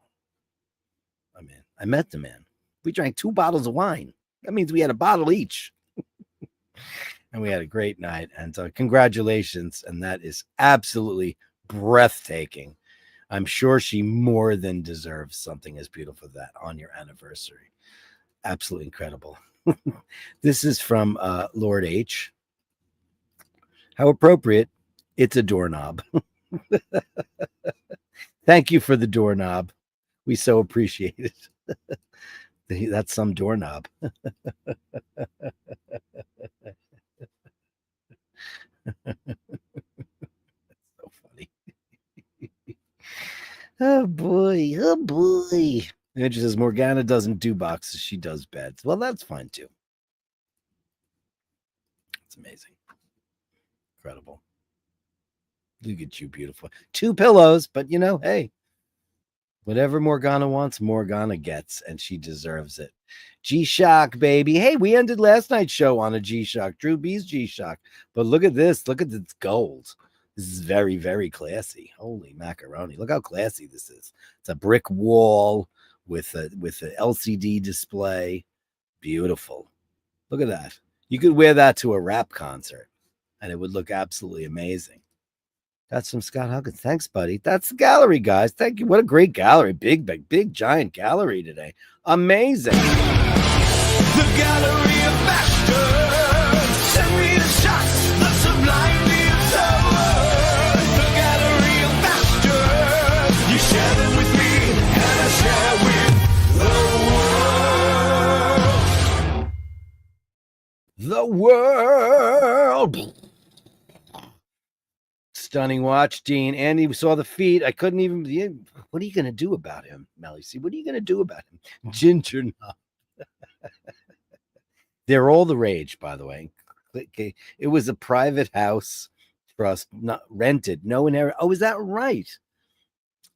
I met the man. We drank 2 bottles of wine. That means we had a bottle each. And we had a great night. And congratulations. And that is absolutely breathtaking. I'm sure she more than deserves something as beautiful as that on your anniversary. Absolutely incredible. This is from Lord H. How appropriate. It's a doorknob. Thank you for the doorknob. We so appreciate it. That's some doorknob. So funny. Oh boy. Oh boy. And she says Morgana doesn't do boxes, she does beds. Well, that's fine too. It's amazing. Incredible. Look at you, beautiful. 2 pillows, but hey. Whatever Morgana wants, Morgana gets, and she deserves it. G-Shock, baby. Hey, we ended last night's show on a G-Shock. Drew B's G-Shock. But look at this. Look at this gold. This is very, very classy. Holy macaroni. Look how classy this is. It's a brick wall with a LCD display. Beautiful. Look at that. You could wear that to a rap concert, and it would look absolutely amazing. That's from Scott Huggins. Thanks, buddy. That's the gallery, guys. Thank you. What a great gallery. Big, giant gallery today. Amazing. The Gallery of Bashtards. Send me the shots that sublime the observer. The Gallery of Bashtards. You share them with me, and I share with the world. Stunning watch, Dean. Andy saw the feet. I couldn't even. What are you going to do about him, Melly? See, what are you going to do about him? Ginger Nut. They're all the rage, by the way. It was a private house trust, not rented. No inherit. Oh, is that right?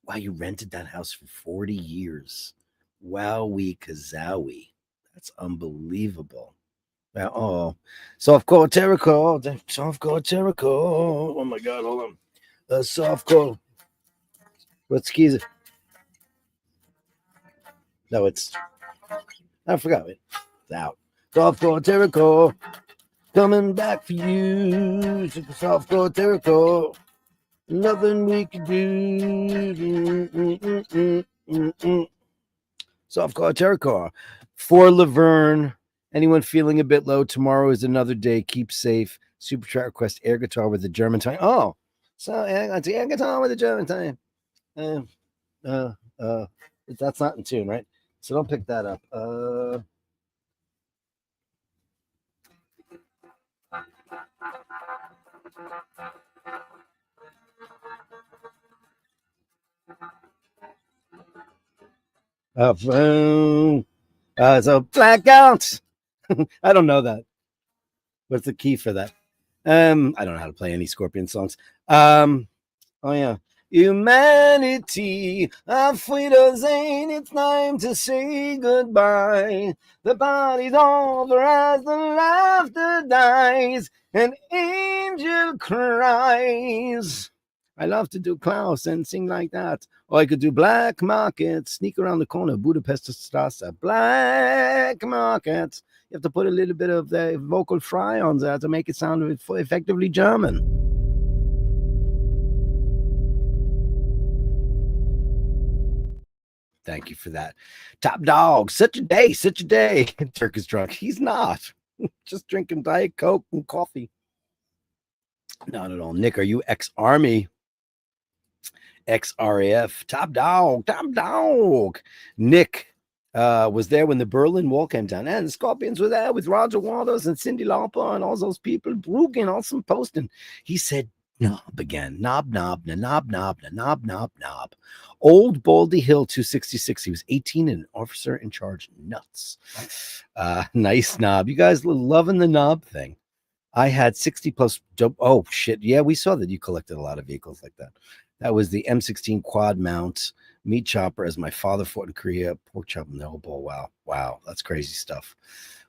Wow, you rented that house for 40 years. Wowie kazowie. That's unbelievable. Oh, softcore terracotta, softcore terracotta. Oh my God, hold on. Softcore. What's keys? No, it's. I forgot it. It's out. Softcore terracotta. Coming back for you. Softcore terracotta. Nothing we can do. Softcore terracotta. For Laverne. Anyone feeling a bit low? Tomorrow is another day. Keep safe. Super chat request air guitar with the German time. Oh, so air guitar with the German time. That's not in tune, right? So don't pick that up. So blackout. I don't know that. What's the key for that? I don't know how to play any Scorpion songs. Oh yeah. Humanity, Afrida Zane, it's time to say goodbye. The party's over as the laughter dies, and angel cries. I love to do Klaus and sing like that. Or I could do Black Market, sneak around the corner, Budapest Strasse, Black Market. You have to put a little bit of the vocal fry on there to make it sound effectively German. Thank you for that. Top dog, such a day, such a day. Dirk is drunk. He's not. Just drinking Diet Coke and coffee. Not at all. Nick, are you ex-Army? Ex-RAF. Top dog, top dog. Nick was there when the Berlin Wall came down. And the Scorpions were there with Roger Waters and Cyndi Lauper and all those people. Brugge and also posting. He said, knob again. Knob, knob, na knob, knob, na knob, knob, knob. Old Baldy Hill 266. He was 18 and an officer in charge. Nuts. Nice knob. You guys loving the knob thing. I had 60 plus. Oh, shit. Yeah, we saw that you collected a lot of vehicles like that. That was the M16 quad mount meat chopper as my father fought in Korea. Pork chop in the elbow. Wow. Wow. That's crazy stuff.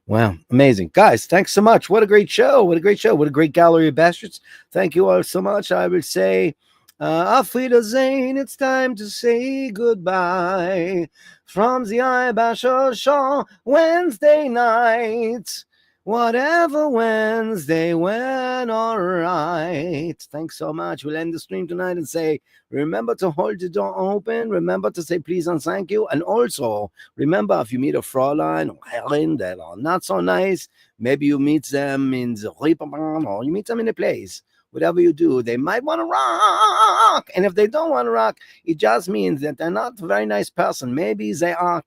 Wow. Amazing. Guys, thanks so much. What a great show. What a great show. What a great Gallery of Bastards. Thank you all so much. I would say, Auf Wiedersehen, it's time to say goodbye. From the iBashers show, Wednesday night. Whatever Wednesday went all right. Thanks so much. We'll end the stream tonight and say, remember to hold the door open. Remember to say please and thank you. And also, remember if you meet a Fräulein or Herrin that are not so nice, maybe you meet them in the Reeperbahn or you meet them in a place. Whatever you do, they might want to rock. And if they don't want to rock, it just means that they're not a very nice person. Maybe they are.